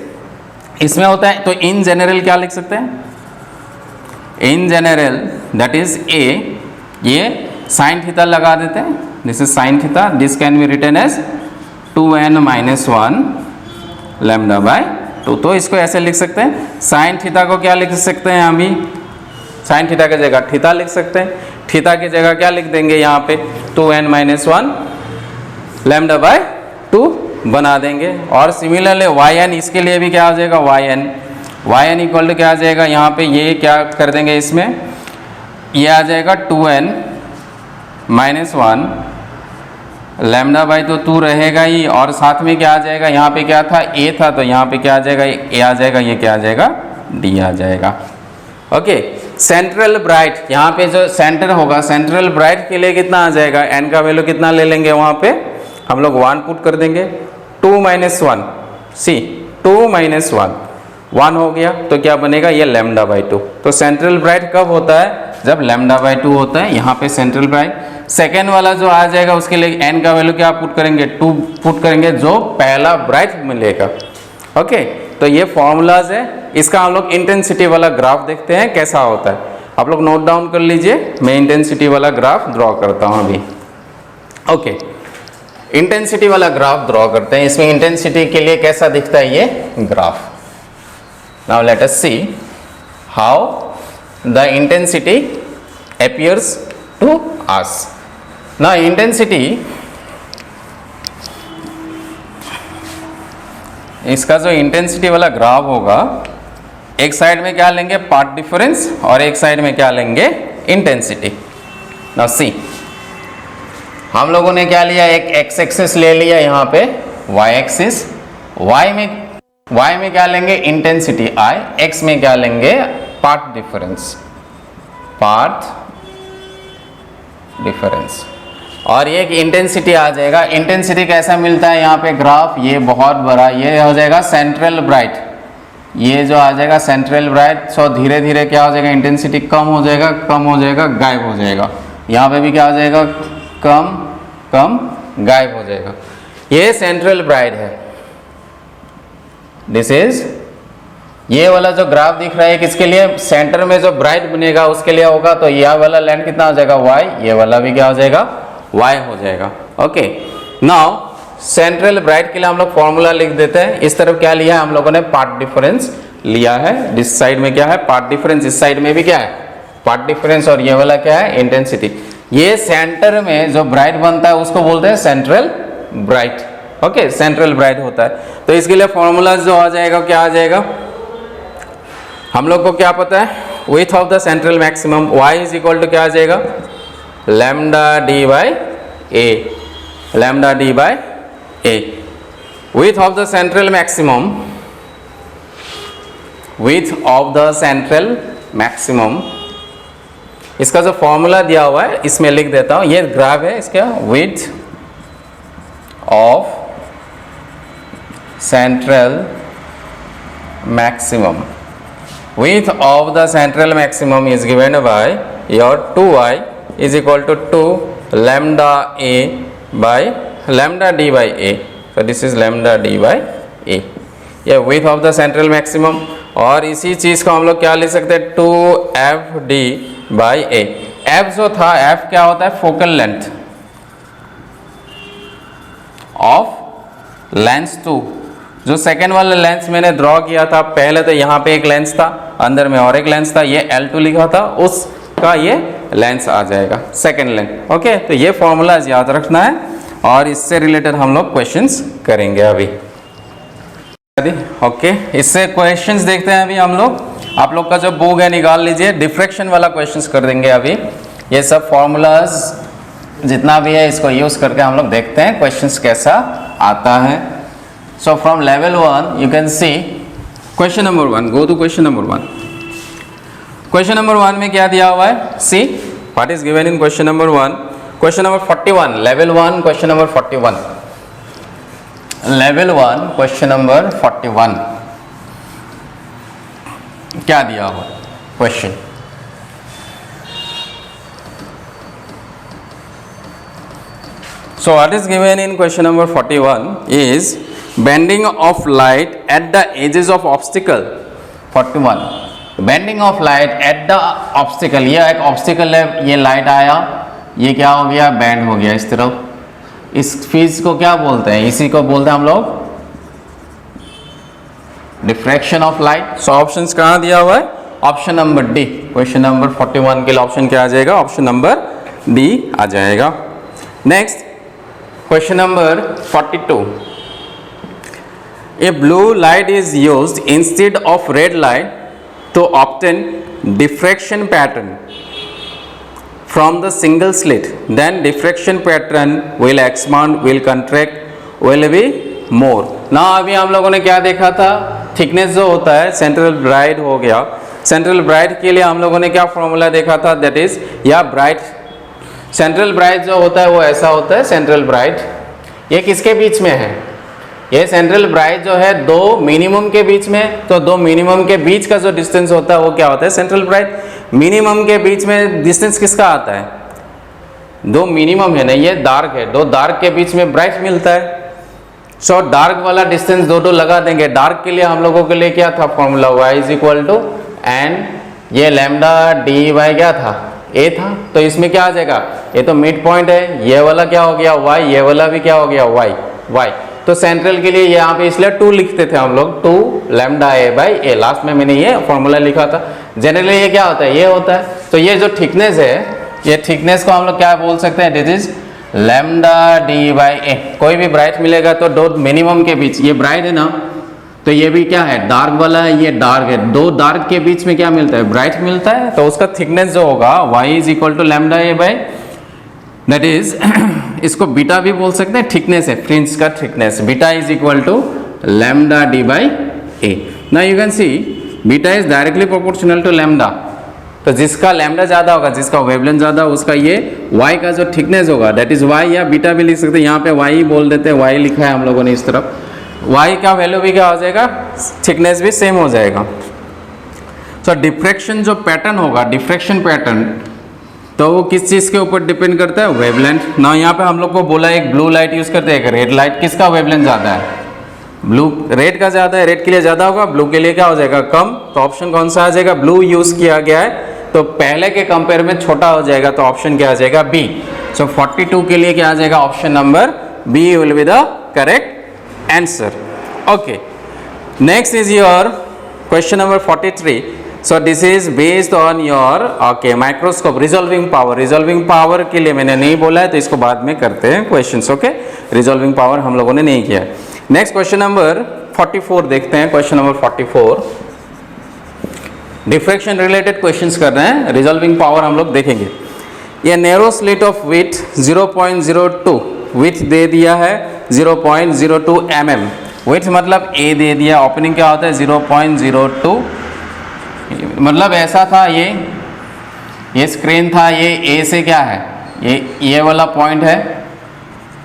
इसमें होता है तो इन जनरल क्या लिख सकते हैं, in general that is a, ये साइन थीटा लगा देते हैं, this is sine theta, this can be written as 2n - 1 lambda by 2। तो इसको ऐसे लिख सकते हैं, साइन थीटा को क्या लिख सकते हैं, अभी साइन थीटा की जगह थीटा लिख सकते हैं, थीटा की जगह क्या लिख देंगे यहाँ पे 2n - 1 लैम्डा बाय 2 बना देंगे। और सिमिलरली yn, इसके लिए भी क्या हो जाएगा, yn इक्वल टू क्या आ जाएगा, यहाँ पे ये क्या कर देंगे, इसमें ये आ जाएगा 2n - 1 लैम्डा बाई तो 2 रहेगा ही, और साथ में क्या आ जाएगा, यहाँ पे क्या था, a था, तो यहाँ पे क्या आ जाएगा, a आ जाएगा, ये क्या आ जाएगा, d आ जाएगा। ओके, सेंट्रल ब्राइट, यहाँ पे जो सेंटर होगा, सेंट्रल ब्राइट के लिए कितना आ जाएगा, n का वैल्यू कितना ले लेंगे, वहाँ पे हम लोग 1 पुट कर देंगे, 2 - 1 सी 2 - 1 हो गया, तो क्या बनेगा, ये लैम्डा बाई 2। तो सेंट्रल ब्राइट कब होता है, जब लैम्डा बाई 2 होता है, यहाँ पे सेंट्रल ब्राइट। सेकेंड वाला जो आ जाएगा उसके लिए n का वैल्यू क्या पुट करेंगे, 2 पुट करेंगे, जो पहला ब्राइट मिलेगा। ओके, तो ये फॉर्मूलाज है, इसका हम लोग इंटेंसिटी वाला ग्राफ देखते हैं कैसा होता है। आप लोग नोट डाउन कर लीजिए, मैं इंटेंसिटी वाला ग्राफ ड्रॉ करता हूँ अभी। ओके, इंटेंसिटी वाला ग्राफ ड्रॉ करते हैं, इसमें इंटेंसिटी के लिए कैसा दिखता है ये graph. Now let us see how the intensity appears to us. Now intensity, इसका जो इंटेंसिटी वाला ग्राफ होगा, एक साइड में क्या लेंगे, पाथ डिफरेंस, और एक साइड में क्या लेंगे, इंटेंसिटी। नाउ सी, हम लोगों ने क्या लिया, एक x एक्सिस ले लिया, यहाँ पे y एक्सिस, y में क्या लेंगे, इंटेंसिटी I, x में क्या लेंगे, पाथ डिफरेंस, और ये इंटेंसिटी आ जाएगा। इंटेंसिटी कैसा मिलता है, यहाँ पे ग्राफ, ये बहुत बड़ा, ये हो जाएगा सेंट्रल ब्राइट, ये जो आ जाएगा सेंट्रल ब्राइट। सो धीरे धीरे क्या हो जाएगा, इंटेंसिटी कम हो जाएगा, गायब हो जाएगा। यहाँ पे भी क्या हो जाएगा, कम गायब हो जाएगा। ये सेंट्रल ब्राइट है, दिस इज, ये वाला जो ग्राफ दिख रहा है किसके लिए, सेंटर में जो ब्राइट बनेगा उसके लिए होगा। तो यह वाला लेंथ कितना हो जाएगा, y, ये वाला भी क्या हो जाएगा, y हो जाएगा। ओके, नाउ सेंट्रल ब्राइट के लिए हम लोग फॉर्मूला लिख देते हैं। इस तरफ क्या लिया है हम लोगों ने, पाथ डिफरेंस लिया है, इस साइड में क्या है, पाथ डिफरेंस, इस साइड में भी क्या है, पाथ डिफरेंस, और ये वाला क्या है, इंटेंसिटी। ये सेंटर में जो ब्राइट बनता है उसको बोलते हैं central bright. Okay, central bright होता है। तो इसके लिए फॉर्मूला जो आ जाएगा, क्या आ जाएगा, हम लोग को क्या पता है, width of the central maximum y is equal to क्या आ जाएगा, lambda D by A, lambda D by A. Width of the central maximum, width of the central maximum, इसका जो फॉर्मूला दिया हुआ है इसमें लिख देता हूं, ये ग्राफ है इसका, width of central maximum, width of the central maximum is given by your 2y is equal to 2 lambda a by lambda d by a. So this is lambda d by a, ये width of the central maximum। और इसी चीज को हम लोग क्या लिख सकते हैं, 2fd by a। f जो था, f क्या होता है, फोकल लेंथ ऑफ लेंस 2। जो सेकेंड वाला लेंस मैंने ड्रॉ किया था पहले, तो यहाँ पे एक लेंस था, अंदर में और एक लेंस था, ये L2 लिखा था, उसका ये लेंस आ जाएगा सेकेंड लेंस। ओके, तो ये फॉर्मूला याद रखना है, और इससे रिलेटेड हम लोग क्वेश्चंस करेंगे अभी। ओके, इससे क्वेश्चंस देखते हैं अभी हम लोग। आप लोग का जो बुक है निकाल लीजिए, डिफ्रैक्शन वाला क्वेश्चंस कर देंगे अभी। ये सब फॉर्मूलाज जितना भी है इसको यूज करके हम लोग देखते हैं क्वेश्चंस कैसा आता है। So from level 1 you can see question number 1, go to question number 1। question number 1 में क्या दिया हुआ है, see what is given in question number 1, question number 41, level 1 question number 41, level 1 question number 41। क्या दिया हुआ question. So what is given in question number 41 is bending of light at the edges of obstacle। 41 bending of light at the obstacle, ये एक obstacle है, ये light आया, ये क्या हो गया, बेंड हो गया इस तरफ। इस चीज को क्या बोलते हैं, इसी को बोलते हैं हम लोग diffraction of light. So options कहाँ दिया हुआ है, option number D. Question number 41 के लिए ऑप्शन क्या आ जाएगा, ऑप्शन नंबर डी आ जाएगा। Next question number 42, a blue light is used instead of red light to obtain diffraction pattern from the single slit, then diffraction pattern will expand, will contract, will be more। ना अभी हम लोगों ने क्या देखा था, thickness जो होता है सेंट्रल ब्राइट हो गया, सेंट्रल ब्राइट के लिए हम लोगों ने क्या फॉर्मूला देखा था, दैट इज या ब्राइट, सेंट्रल ब्राइट जो होता है वो ऐसा होता है, सेंट्रल ब्राइट ये किसके बीच में है, ये सेंट्रल ब्राइट जो है दो मिनिमम के बीच में, तो दो मिनिमम के बीच का जो डिस्टेंस होता है वो क्या होता है, सेंट्रल ब्राइट। मिनिमम के बीच में डिस्टेंस किसका आता है, दो मिनिमम है ना, ये डार्क है, दो डार्क के बीच में ब्राइट मिलता है। सो डार्क वाला डिस्टेंस दो लगा देंगे। डार्क के लिए हम लोगों के लिए क्या था formula, y is equal to N, ये लैम्डा डी वाई क्या था, a था, तो इसमें क्या आ जाएगा, ये तो मिड पॉइंट है, ये वाला क्या हो गया y, ये वाला भी क्या हो गया y। तो सेंट्रल के लिए यहाँ पे इसलिए 2 लिखते थे हम लोग, 2 lambda a by a, last में मैंने ये फॉर्मूला लिखा था। जनरली ये क्या होता है, ये होता है। तो ये जो थिकनेस है, ये थिकनेस को हम लोग क्या बोल सकते हैं, this is lambda D by A. कोई भी ब्राइट मिलेगा तो दो मिनिमम के बीच, ये ब्राइट है ना, तो ये भी क्या है, डार्क वाला है, ये डार्क है, दो डार्क के बीच में क्या मिलता है, ब्राइट मिलता है। तो उसका थिकनेस जो होगा y is equal to lambda A by, that is इसको बीटा भी बोल सकते हैं, थिकनेस है, फ्रिंज का thickness, beta is equal to lambda D by A. Now you can see beta is directly proportional to lambda, तो जिसका lambda ज्यादा होगा, जिसका वेवलेंथ ज्यादा, उसका ये y का जो थिकनेस होगा दैट इज y, या बीटा भी लिख सकते हैं, यहाँ पे y बोल देते हैं, y लिखा है हम लोगों ने इस तरफ, y का वैल्यू भी क्या हो जाएगा, थिकनेस भी सेम हो जाएगा। तो डिफ्रैक्शन जो पैटर्न होगा, डिफ्रैक्शन पैटर्न, तो वो किस चीज़ के ऊपर डिपेंड करता है, वेवलेंथ। ना यहाँ पे हम लोग को बोला एक ब्लू लाइट यूज़ करते हैं, एक रेड लाइट, किसका वेवलेंथ ज़्यादा है, ब्लू, रेड का ज़्यादा है, रेड के लिए ज़्यादा होगा, ब्लू के लिए क्या हो जाएगा, कम। तो ऑप्शन कौन सा आ जाएगा, ब्लू यूज़ किया गया है तो पहले के कंपेयर में छोटा हो जाएगा, तो ऑप्शन क्या आ जाएगा, बी। सो 42 के लिए क्या आ जाएगा, option number B will be the correct answer. Okay, next is your question number 43। So this is based on your okay microscope resolving power. Resolving power के लिए मैंने नहीं बोला है, तो इसको बाद में करते हैं क्वेश्चंस। ओके, रिजॉल्विंग पावर हम लोगों ने नहीं किया है। नेक्स्ट क्वेश्चन नंबर 44 देखते हैं। Question number 44 diffraction related questions कर रहे हैं, रिजॉल्विंग पावर हम लोग देखेंगे। ये narrow slit of width 0.02 width दे दिया है 0.02 mm, विथ मतलब a दे दिया, ओपनिंग क्या होता है 0.02, मतलब ऐसा था, ये स्क्रीन था, ये a से क्या है, ये वाला पॉइंट है,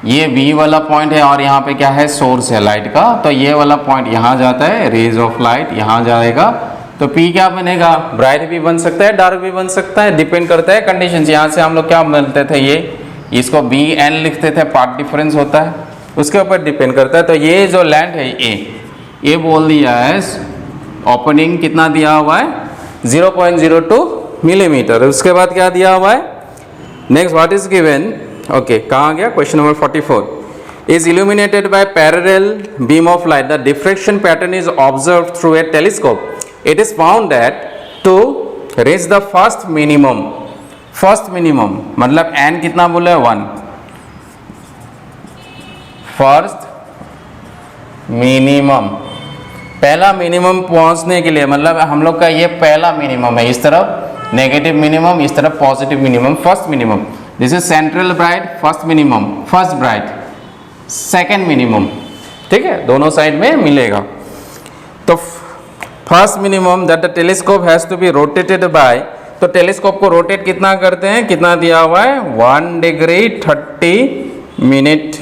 ये b वाला पॉइंट है, और यहाँ पे क्या है, सोर्स है लाइट का। तो ये वाला पॉइंट यहाँ जाता है, रेज ऑफ लाइट यहाँ जाएगा, तो P क्या बनेगा, ब्राइट भी बन सकता है, डार्क भी बन सकता है, डिपेंड करता है कंडीशन। यहाँ से हम लोग क्या बोलते थे, ये इसको BN लिखते थे, पार्ट डिफरेंस होता है, उसके ऊपर डिपेंड करता है। तो ये जो लेंथ है ये बोल दिया है, ओपनिंग कितना दिया हुआ है 0.02 मिलीमीटर। उसके बाद क्या दिया हुआ है, next what is given, okay कहाँ गया, question number 44 is illuminated by parallel beam of light, the diffraction pattern is observed through a telescope. It is found that to reach the first minimum मतलब n कितना बोले 1, first minimum, पहला minimum पहुंचने के लिए, मतलब हम लोग का ये पहला मिनिमम है, इस तरफ नेगेटिव मिनिमम, इस तरफ positive minimum, first minimum, this is central bright, first minimum, first bright, second minimum, ठीक है, दोनों साइड में मिलेगा। तो first minimum that the telescope has to be rotated by, तो टेलीस्कोप को रोटेट कितना करते हैं, कितना दिया हुआ है 1 degree 30 minute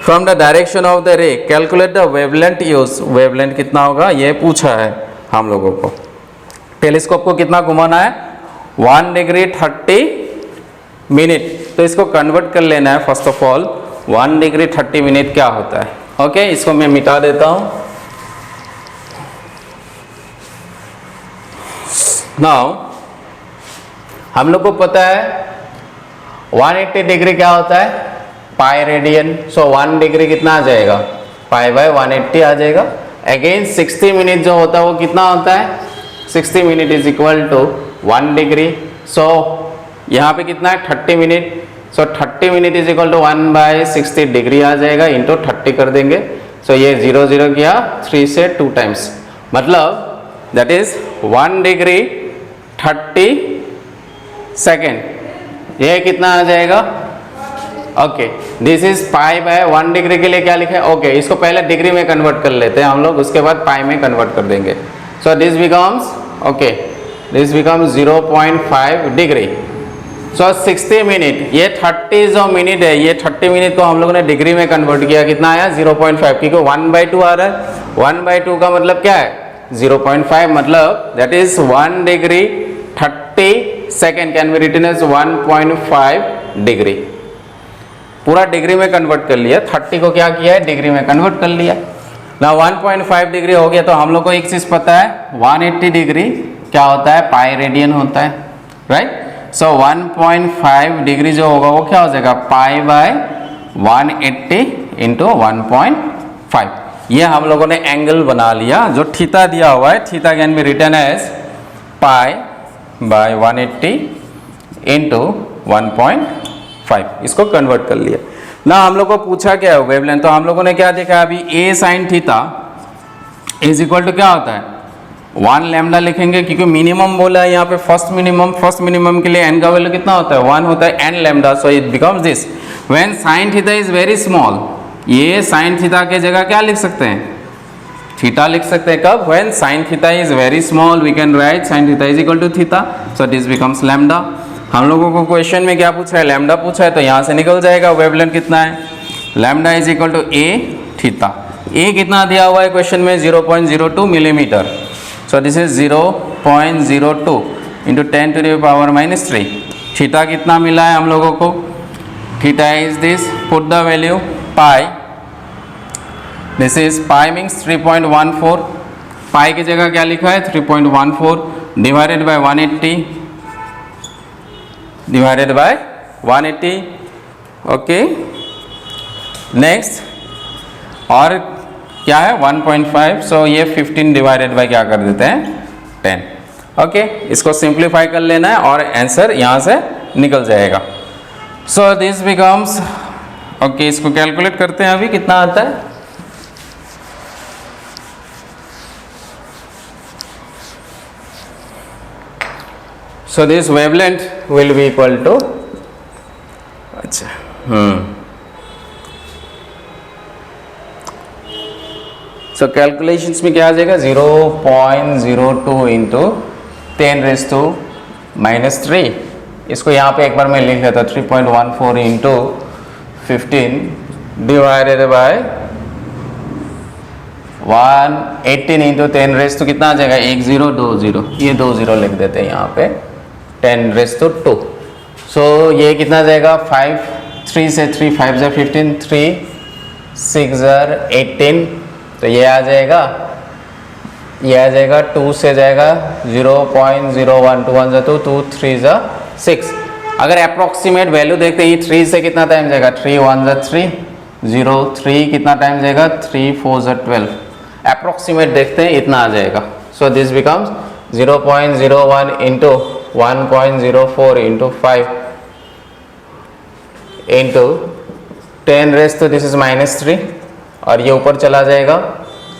from the direction of the ray, calculate the wavelength use, wavelength कितना होगा ये पूछा है हम लोगों को। टेलीस्कोप को कितना घुमाना है, 1 डिग्री 30 मिनट। तो इसको कन्वर्ट कर लेना है first of all, 1 degree 30 minute क्या होता है। ओके, इसको मैं मिटा देता हूँ। नाउ हम लोग को पता है 180 डिग्री क्या होता है, पाई रेडियन। सो 1 डिग्री कितना आ जाएगा, पाई बाय 180 आ जाएगा। अगेन 60 मिनट जो होता है वो कितना होता है, 60 minute is equal to 1 degree. So यहाँ पे कितना है 30 minute. So 30 minute is equal to 1 by 60 degree आ जाएगा, इंटू 30 कर देंगे। सो ये 0 0 किया, 3 से 2 टाइम्स, मतलब दैट इज 1 डिग्री 30 सेकेंड। ये कितना आ जाएगा, okay, this is pi by 1 degree के लिए क्या लिखा है, ओके, इसको पहले डिग्री में कन्वर्ट कर लेते हैं हम लोग, उसके बाद पाई में कन्वर्ट कर देंगे। सो this becomes, okay, this becomes 0.5 degree. So 60 minute, ये 30 जो मिनट है, ये 30 मिनट को हम लोगों ने डिग्री में कन्वर्ट किया, कितना आया 0.5, क्योंकि 1/2 आ रहा है। 1/2 का मतलब क्या है 0.5, मतलब that is 1 degree 30 second can be written as 1.5 degree. पूरा डिग्री में कन्वर्ट कर लिया, 30 को क्या किया है, डिग्री में कन्वर्ट कर लिया। ना 1.5 डिग्री हो गया। तो हम लोग को एक चीज पता है, 180 डिग्री क्या होता है, पाई रेडियन होता है, राइट। सो 1.5 डिग्री जो होगा वो क्या हो जाएगा, पाई बाय 180 इंटू 1.5। ये हम लोगों ने एंगल बना लिया। जो थीटा दिया हुआ है, theta can be written as pi by 180 into 1.5, इसको कन्वर्ट कर लिया ना। हम लोग को पूछा क्या है वेवलेंथ, तो हम लोगों ने क्या देखा अभी, a sine theta is equal to क्या होता है 1 लैम्डा लिखेंगे, क्योंकि मिनिमम बोला है यहाँ पे, फर्स्ट मिनिमम के लिए n का वैल्यू कितना होता है 1 होता है, n lambda. So it becomes this, when sine theta is very small, ये साइन थीटा के जगह क्या लिख सकते हैं, थीटा लिख सकते हैं। कब, when sine theta is very small, we can write sine theta is equal to theta. So this becomes lambda. हम लोगों को क्वेश्चन में क्या पूछा है, लैम्डा पूछा है, तो यहाँ से निकल जाएगा वेवलेंथ कितना है, lambda is equal to a theta. a कितना दिया हुआ है क्वेश्चन में, 0.02 millimetre. So this is 0.02 into 10 to the power -3। Theta कितना मिला है हम लोगों को, theta is this, put the value pi, this is pi means 3.14, pi की जगह क्या लिखा है 3.14 डिवाइडेड बाय 180 डिवाइडेड बाय 180। ओके, नेक्स्ट और क्या है 1.5। सो ये 15 डिवाइडेड बाय क्या कर देते हैं 10। ओके, इसको सिंप्लीफाई कर लेना है और आंसर यहाँ से निकल जाएगा। सो दिस बिकम्स, ओके, इसको कैलकुलेट करते हैं अभी कितना आता है। So this wavelength will be equal to, अच्छा, so calculations में क्या आ जाएगा 0.02 इंटू 10⁻³ इसको यहाँ पे एक बार मैं लिख लेता, 3.14 इंटू 15 डिवाइडेड बाय 118 इंटू 10⁻² कितना आ जाएगा 1020, ये 20 लिख देते हैं यहाँ पे 10⁻²। सो ये कितना आ जाएगा 5, 3 से 3 5 जा 15, 3 6 जा 18, तो ये आ जाएगा 2 से जाएगा 0.01, 2 1 जा 2, 2 3 जा 6। अगर अप्रोक्सीमेट वैल्यू देखते हैं 3 से कितना टाइम जाएगा 3 1 जा 3, 0 3 कितना टाइम जाएगा 3 4 जा 12, अप्रोक्सीमेट देखते हैं इतना आ जाएगा। सो this becomes 0.01 into 1.04 into 5 into 10⁻², this is -3 और ये ऊपर चला जाएगा,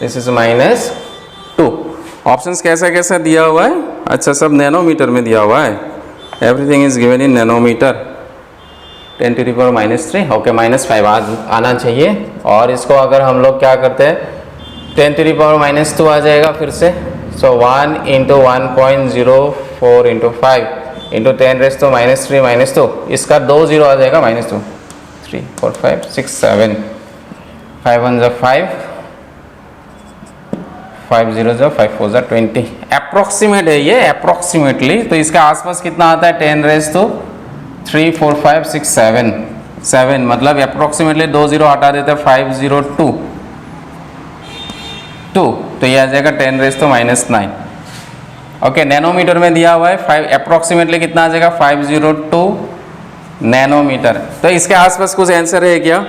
दिस इज -2। ऑप्शंस कैसा कैसा दिया हुआ है, अच्छा सब नैनोमीटर में दिया हुआ है, everything is given in nanometre. 10⁻³ okay, -5 आना चाहिए। और इसको अगर हम लोग क्या करते हैं 10⁻² आ जाएगा फिर से। सो 1 इंटू 1.04 इंटू 5 इंटू 10⁻³ -2, इसका 2 0 आ जाएगा -2, 3 4 5 6 7, 5 1 जा 5, 5 0 0 5 4 0 20 अप्रोक्सीमेट है ये, अप्रोक्सीमेटली। तो इसके आसपास कितना आता है 10 रेज़ तो 3 4 5 6 7 7, मतलब अप्रोक्सीमेटली 2 0 हटा देते हैं 5 0 2 2, तो ये आ जाएगा 10 रेज़ तो -9। ओके, नैनोमीटर में दिया हुआ है 5, अप्रोक्सीमेटली कितना आ जाएगा 502 नैनोमीटर। तो इसके आसपास कुछ आंसर है क्या?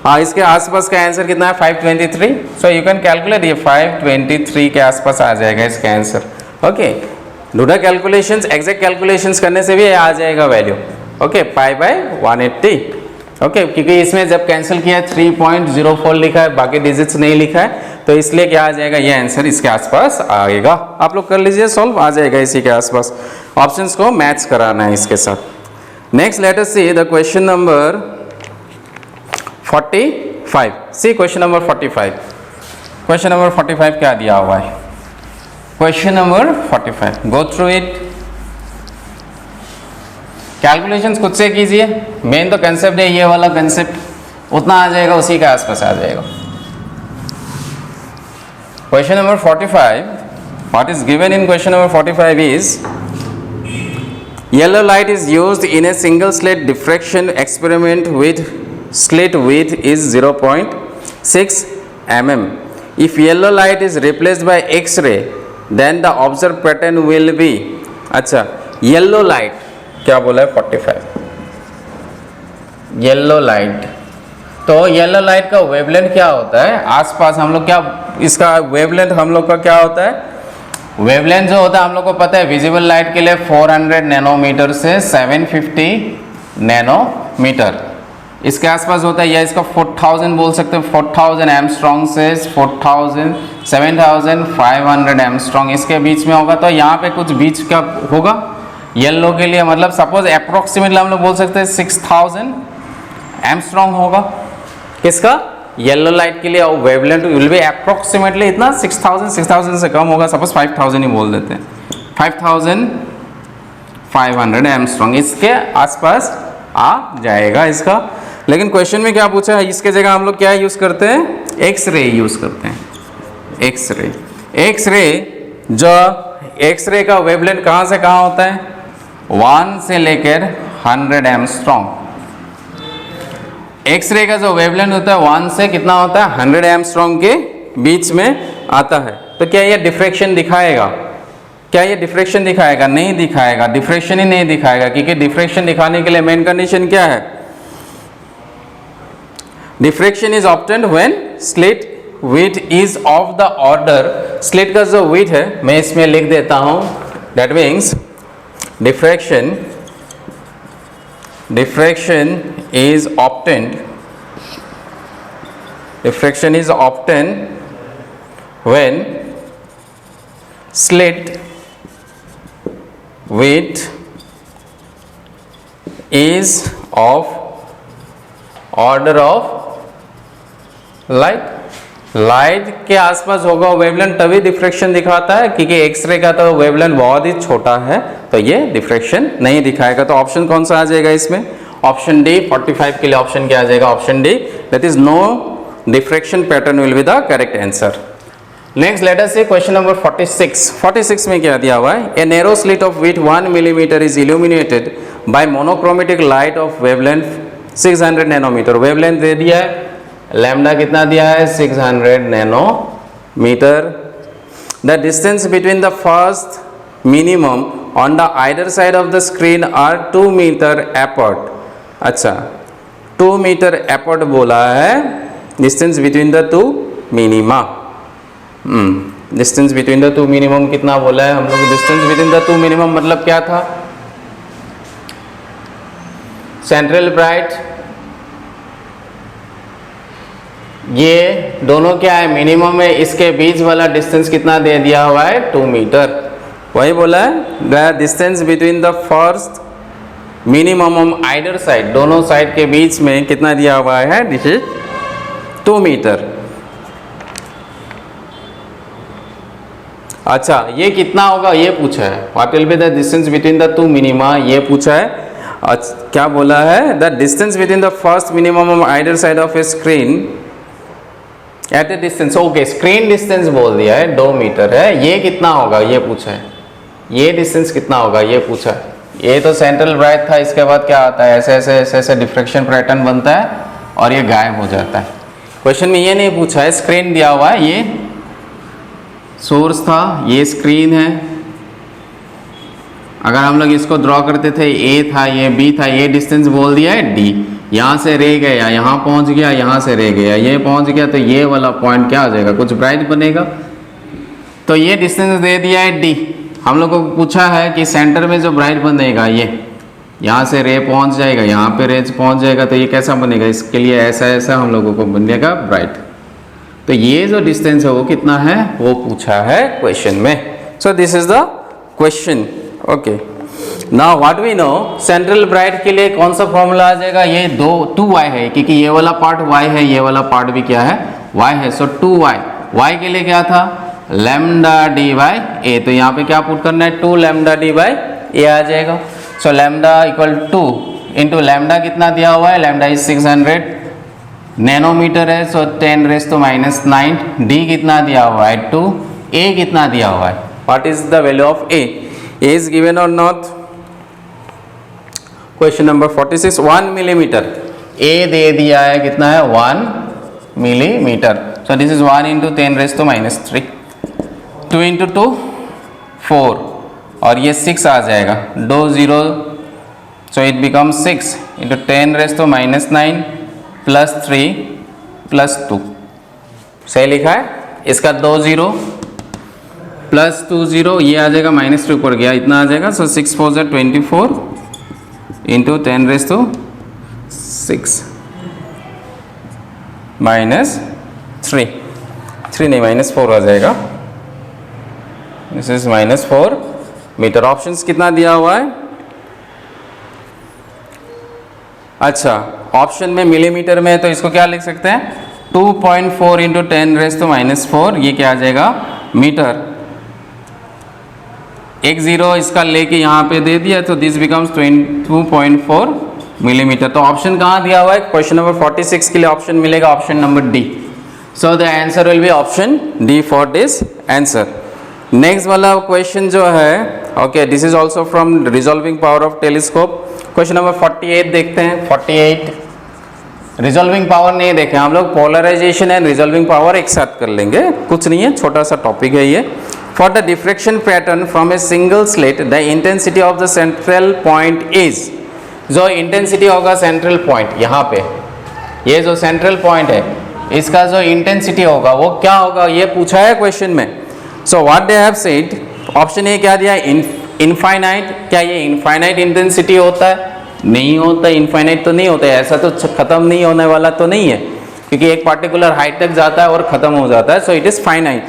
हाँ, इसके आसपास का आंसर कितना है 523। सो यू कैन कैलकुलेट, ये 523 के आसपास आ जाएगा इसका answer. Okay, DUDA calculations, exact calculations करने से भी आ जाएगा वैल्यू। ओके, π/180। ओके, क्योंकि इसमें जब कैंसिल किया 3.04 लिखा है, बाकी डिजिट्स नहीं लिखा है, तो इसलिए क्या आ जाएगा, ये आंसर इसके आसपास आएगा। आप लोग कर लीजिए सॉल्व, आ जाएगा इसी के आसपास। ऑप्शंस को मैच कराना है इसके साथ। Next let us see the question number 45। See question number 45। Question number 45 क्या दिया हुआ है? Question number 45, go through it. Calculations खुद से कीजिए, मेन तो कंसेप्ट है ये वाला कंसेप्ट, उतना आ जाएगा, उसी के आसपास आ जाएगा। Question number 45, what is given in question number 45 is yellow light is used in a single slit diffraction experiment with slit width is 0.6 mm. If yellow light is replaced by X-ray, then the observed pattern will be। अच्छा, yellow light क्या बोला है 45, yellow light. तो yellow light का wavelength क्या होता है? आसपास हम लोग क्या, इसका वेवलेंथ हम लोग का क्या होता है? वेवलेंथ जो होता है हम लोग को पता है, विजिबल लाइट के लिए 400 नैनोमीटर से 750 नैनोमीटर इसके आसपास होता है, या इसका 4000 बोल सकते हैं, 4000 एमस्ट्रॉन्ग से 4000 7500 एमस्ट्रॉन्ग इसके बीच में होगा। तो यहाँ पे कुछ बीच का होगा येलो के लिए, मतलब सपोज अप्रोक्सीमेटली हम लोग बोल सकते हैं 6000 एमस्ट्रॉन्ग होगा किसका, येलो लाइट के लिए। और वेवलेंथ विल बी अप्रोक्सीमेटली इतना 6000 से कम होगा, सपोज 5000 ही बोल देते हैं, 5500 एमस्ट्रॉन्ग इसके आसपास आ जाएगा इसका। लेकिन क्वेश्चन में क्या पूछा है, इसके जगह हम लोग क्या यूज़ करते हैं, एक्सरे यूज़ करते हैं। एक्सरे, एक्सरे जो एक्सरे का वेवलेंथ कहाँ से कहाँ होता है, 1 से लेकर 100 एमस्ट्रॉन्ग। एक्सरे का जो वेवलेंथ होता है 1 से कितना होता है 100 एमस्ट्रॉन्ग के बीच में आता है। तो क्या ये डिफ्रैक्शन दिखाएगा? क्या ये डिफ्रैक्शन दिखाएगा? नहीं दिखाएगा, डिफ्रैक्शन ही नहीं दिखाएगा, क्योंकि डिफ्रैक्शन दिखाने के लिए मेन कंडीशन क्या है, diffraction is obtained when slit width is of the order. Slit का जो विड्थ है मैं इसमें लिख देता हूं, that means diffraction is obtained when slit width is of order of light। Light के आसपास होगा वेवलेंथ, तभी डिफ्रैक्शन दिखाता है, क्योंकि एक्सरे का तो वेवलेंथ बहुत ही छोटा है, तो ये डिफ्रैक्शन नहीं दिखाएगा। तो ऑप्शन कौन सा आ जाएगा इसमें, ऑप्शन डी। 45 के लिए ऑप्शन क्या आ जाएगा, option D, that is no diffraction pattern will be the correct answer. Next let us see question number 46। 46 में क्या दिया हुआ है, a narrow slit of width 1 millimetre is illuminated by monochromatic light of wavelength 600 nanometre. Wavelength दे दिया है, lambda कितना दिया है 600 nanometre. The distance between the first minimum on the either side of the screen are 2 metre apart. अच्छा, 2 metre apart बोला है, distance between the 2 minima. Distance between the 2 minimum कितना बोला है हम लोग, डिस्टेंस बिटवीन द 2 मिनिमम मतलब क्या था, सेंट्रल ब्राइट, ये दोनों क्या है मिनिमम है, इसके बीच वाला डिस्टेंस कितना दे दिया हुआ है 2 मीटर। वही बोला है the distance between the first minimum on either side, दोनों साइड के बीच में कितना दिया हुआ है, दिस इज 2 मीटर। अच्छा, ये कितना होगा ये पूछा है, what will be the distance between the 2 minima, ये पूछा है। क्या बोला है, the distance between the first minimum on either side of A screen eight A distance, okay screen distance बोल दिया है 2 मीटर है। ये कितना होगा ये पूछा है, ये डिस्टेंस कितना होगा ये पूछा है। ये तो सेंट्रल ब्राइट था, इसके बाद क्या आता है, ऐसे ऐसे ऐसे ऐसे डिफ्रेक्शन पैटर्न बनता है और ये गायब हो जाता है। क्वेश्चन में ये नहीं पूछा है, स्क्रीन दिया हुआ है, ये सोर्स था, ये स्क्रीन है। अगर हम लोग इसको ड्रॉ करते थे, ए था, ये बी था, ये डिस्टेंस बोल दिया है डी। यहाँ से रे गया, यहाँ पहुँच गया, यहाँ से रे गया, ये पहुँच गया, तो ये वाला पॉइंट क्या आ जाएगा, कुछ ब्राइट बनेगा। तो ये डिस्टेंस दे दिया है डी। हम लोग को पूछा है कि सेंटर में जो ब्राइट बनेगा, ये यहाँ से रे पहुँच जाएगा, यहाँ पे रे पहुँच जाएगा, तो ये कैसा बनेगा, इसके लिए ऐसा ऐसा हम लोगों को बनेगा ब्राइट। तो ये जो डिस्टेंस है वो कितना है वो पूछा है क्वेश्चन में। So this is the question. Okay, now what we know, central bright के लिए कौन सा फॉर्मूला आ जाएगा, ये 2y है, क्योंकि ये वाला पार्ट y है, ये वाला पार्ट भी क्या है y है। सो 2y, y के लिए क्या था लैम्डा डी बाई ए, तो यहाँ पे क्या पुट करना है 2 लैम्डा डी बाई ए आ जाएगा। सो लैम्डा इक्वल 2 इंटू लैम्डा कितना दिया हुआ है, लैम्डा इज 600 नैनोमीटर है, सो 10⁻⁹। डी कितना दिया हुआ है 2, ए कितना दिया हुआ है, what is the value of A is given और नॉट। क्वेश्चन नंबर 46, 1 मिलीमीटर ए दे दिया है, कितना है 1 millimetre. So this is 1 into 10⁻⁻3, 2 into 2 4 और ये 6 आ जाएगा, 2 0, so it become 6 into 10⁻⁹ plus 3 plus 2। सही लिखा है, इसका 2 0 प्लस 2 0, ये आ जाएगा -3 ऊपर गया, इतना आ जाएगा। सो 6 4 ज़ा 24 इंटू 10⁻⁶ -3 नहीं -4 आ जाएगा। This is -4 metre. ऑप्शंस कितना दिया हुआ है, अच्छा ऑप्शन में मिलीमीटर में है, तो इसको क्या लिख सकते हैं 2.4 इंटू 10⁻⁴, ये क्या आ जाएगा मीटर। 1 0 इसका लेके यहाँ पे दे दिया, तो दिस बिकम्स 2.4 मिलीमीटर। तो ऑप्शन कहाँ दिया हुआ है, क्वेश्चन नंबर 46 के लिए ऑप्शन मिलेगा option number D. So the answer will be option D for this answer. Next वाला क्वेश्चन जो है, okay this is also from resolving power of telescope. Question number 48 देखते हैं। 48 रिजॉल्विंग पावर नहीं देखें हम लोग, पोलराइजेशन एंड रिजॉल्विंग पावर एक साथ कर लेंगे, कुछ नहीं है, छोटा सा टॉपिक है ये। For the diffraction pattern from A single slit the intensity of the central point is, जो इंटेंसिटी होगा सेंट्रल पॉइंट, यहाँ पे ये जो सेंट्रल पॉइंट है इसका जो इंटेंसिटी होगा वो क्या होगा, ये पूछा है क्वेश्चन में। So what they have said, option A क्या दिया इनफाइनाइट। क्या ये इनफाइनाइट इंटेंसिटी होता है, नहीं होता, इनफाइनाइट तो नहीं होता है, ऐसा तो खत्म नहीं होने वाला तो नहीं है, क्योंकि एक पार्टिकुलर हाइट तक जाता है और खत्म हो जाता है। So it is finite.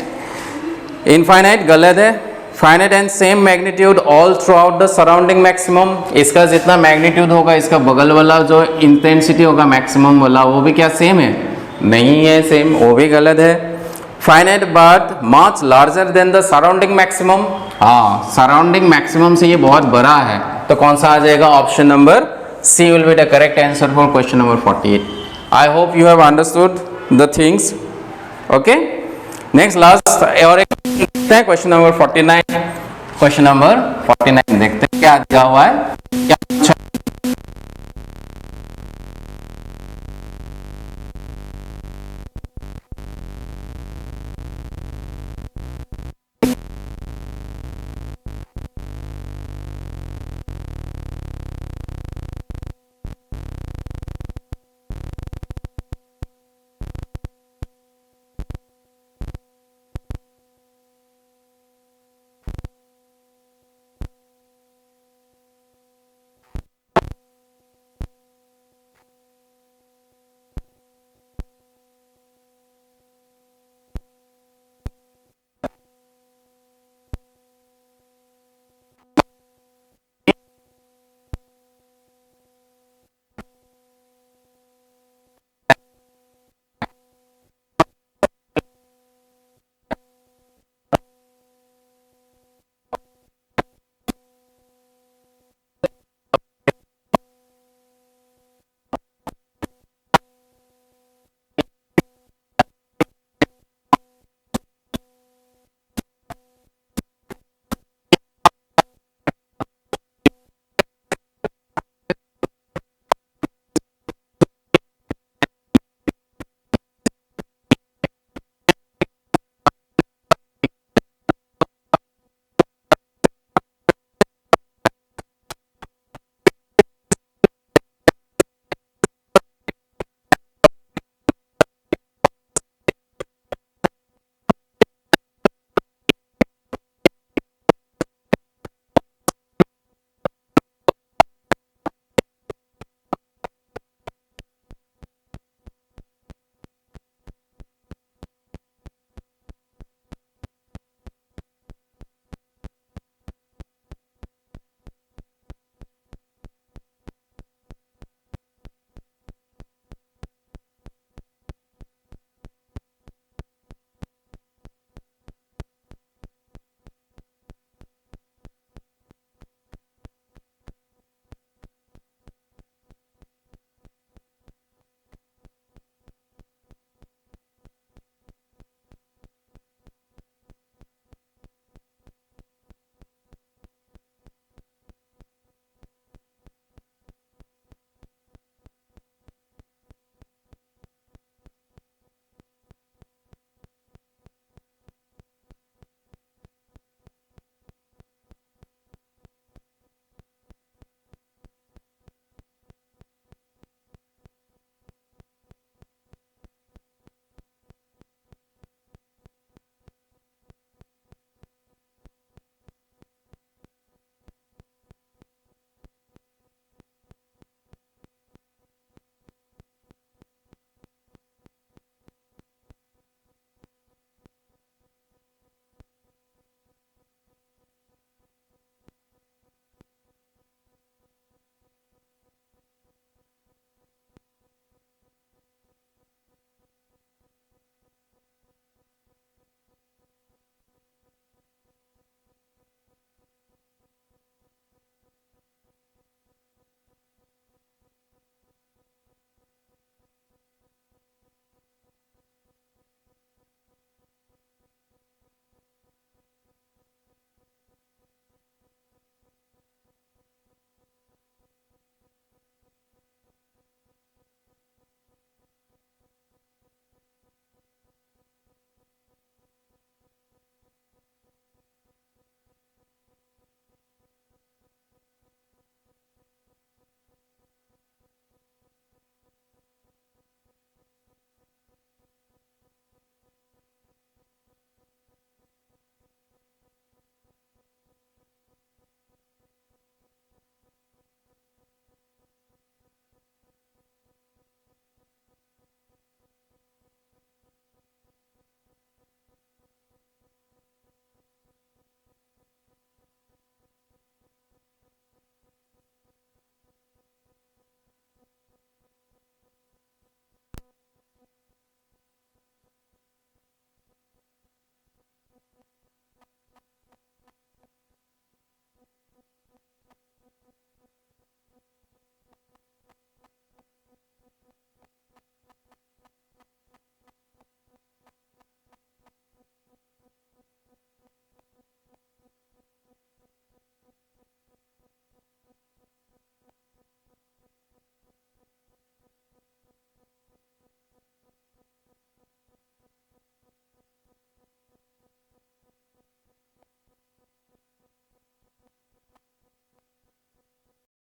Infinite गलत है। Finite and same magnitude all through out the surrounding maximum, इसका जितना मैग्नीट्यूड होगा इसका बगल वाला जो इंटेंसिटी होगा मैक्सिमम वाला वो भी क्या सेम है, नहीं है सेम, वो भी गलत है। Finite but much larger than the surrounding maximum, हाँ सराउंडिंग मैक्सिमम से ये बहुत बड़ा है, तो कौन सा आ जाएगा, option number C will be the correct answer for question number 48। I hope you have understood the things. Okay, next last और एक देखते हैं क्वेश्चन नंबर 49। क्वेश्चन नंबर 49 देखते हैं क्या दिया हुआ है, क्या पूछा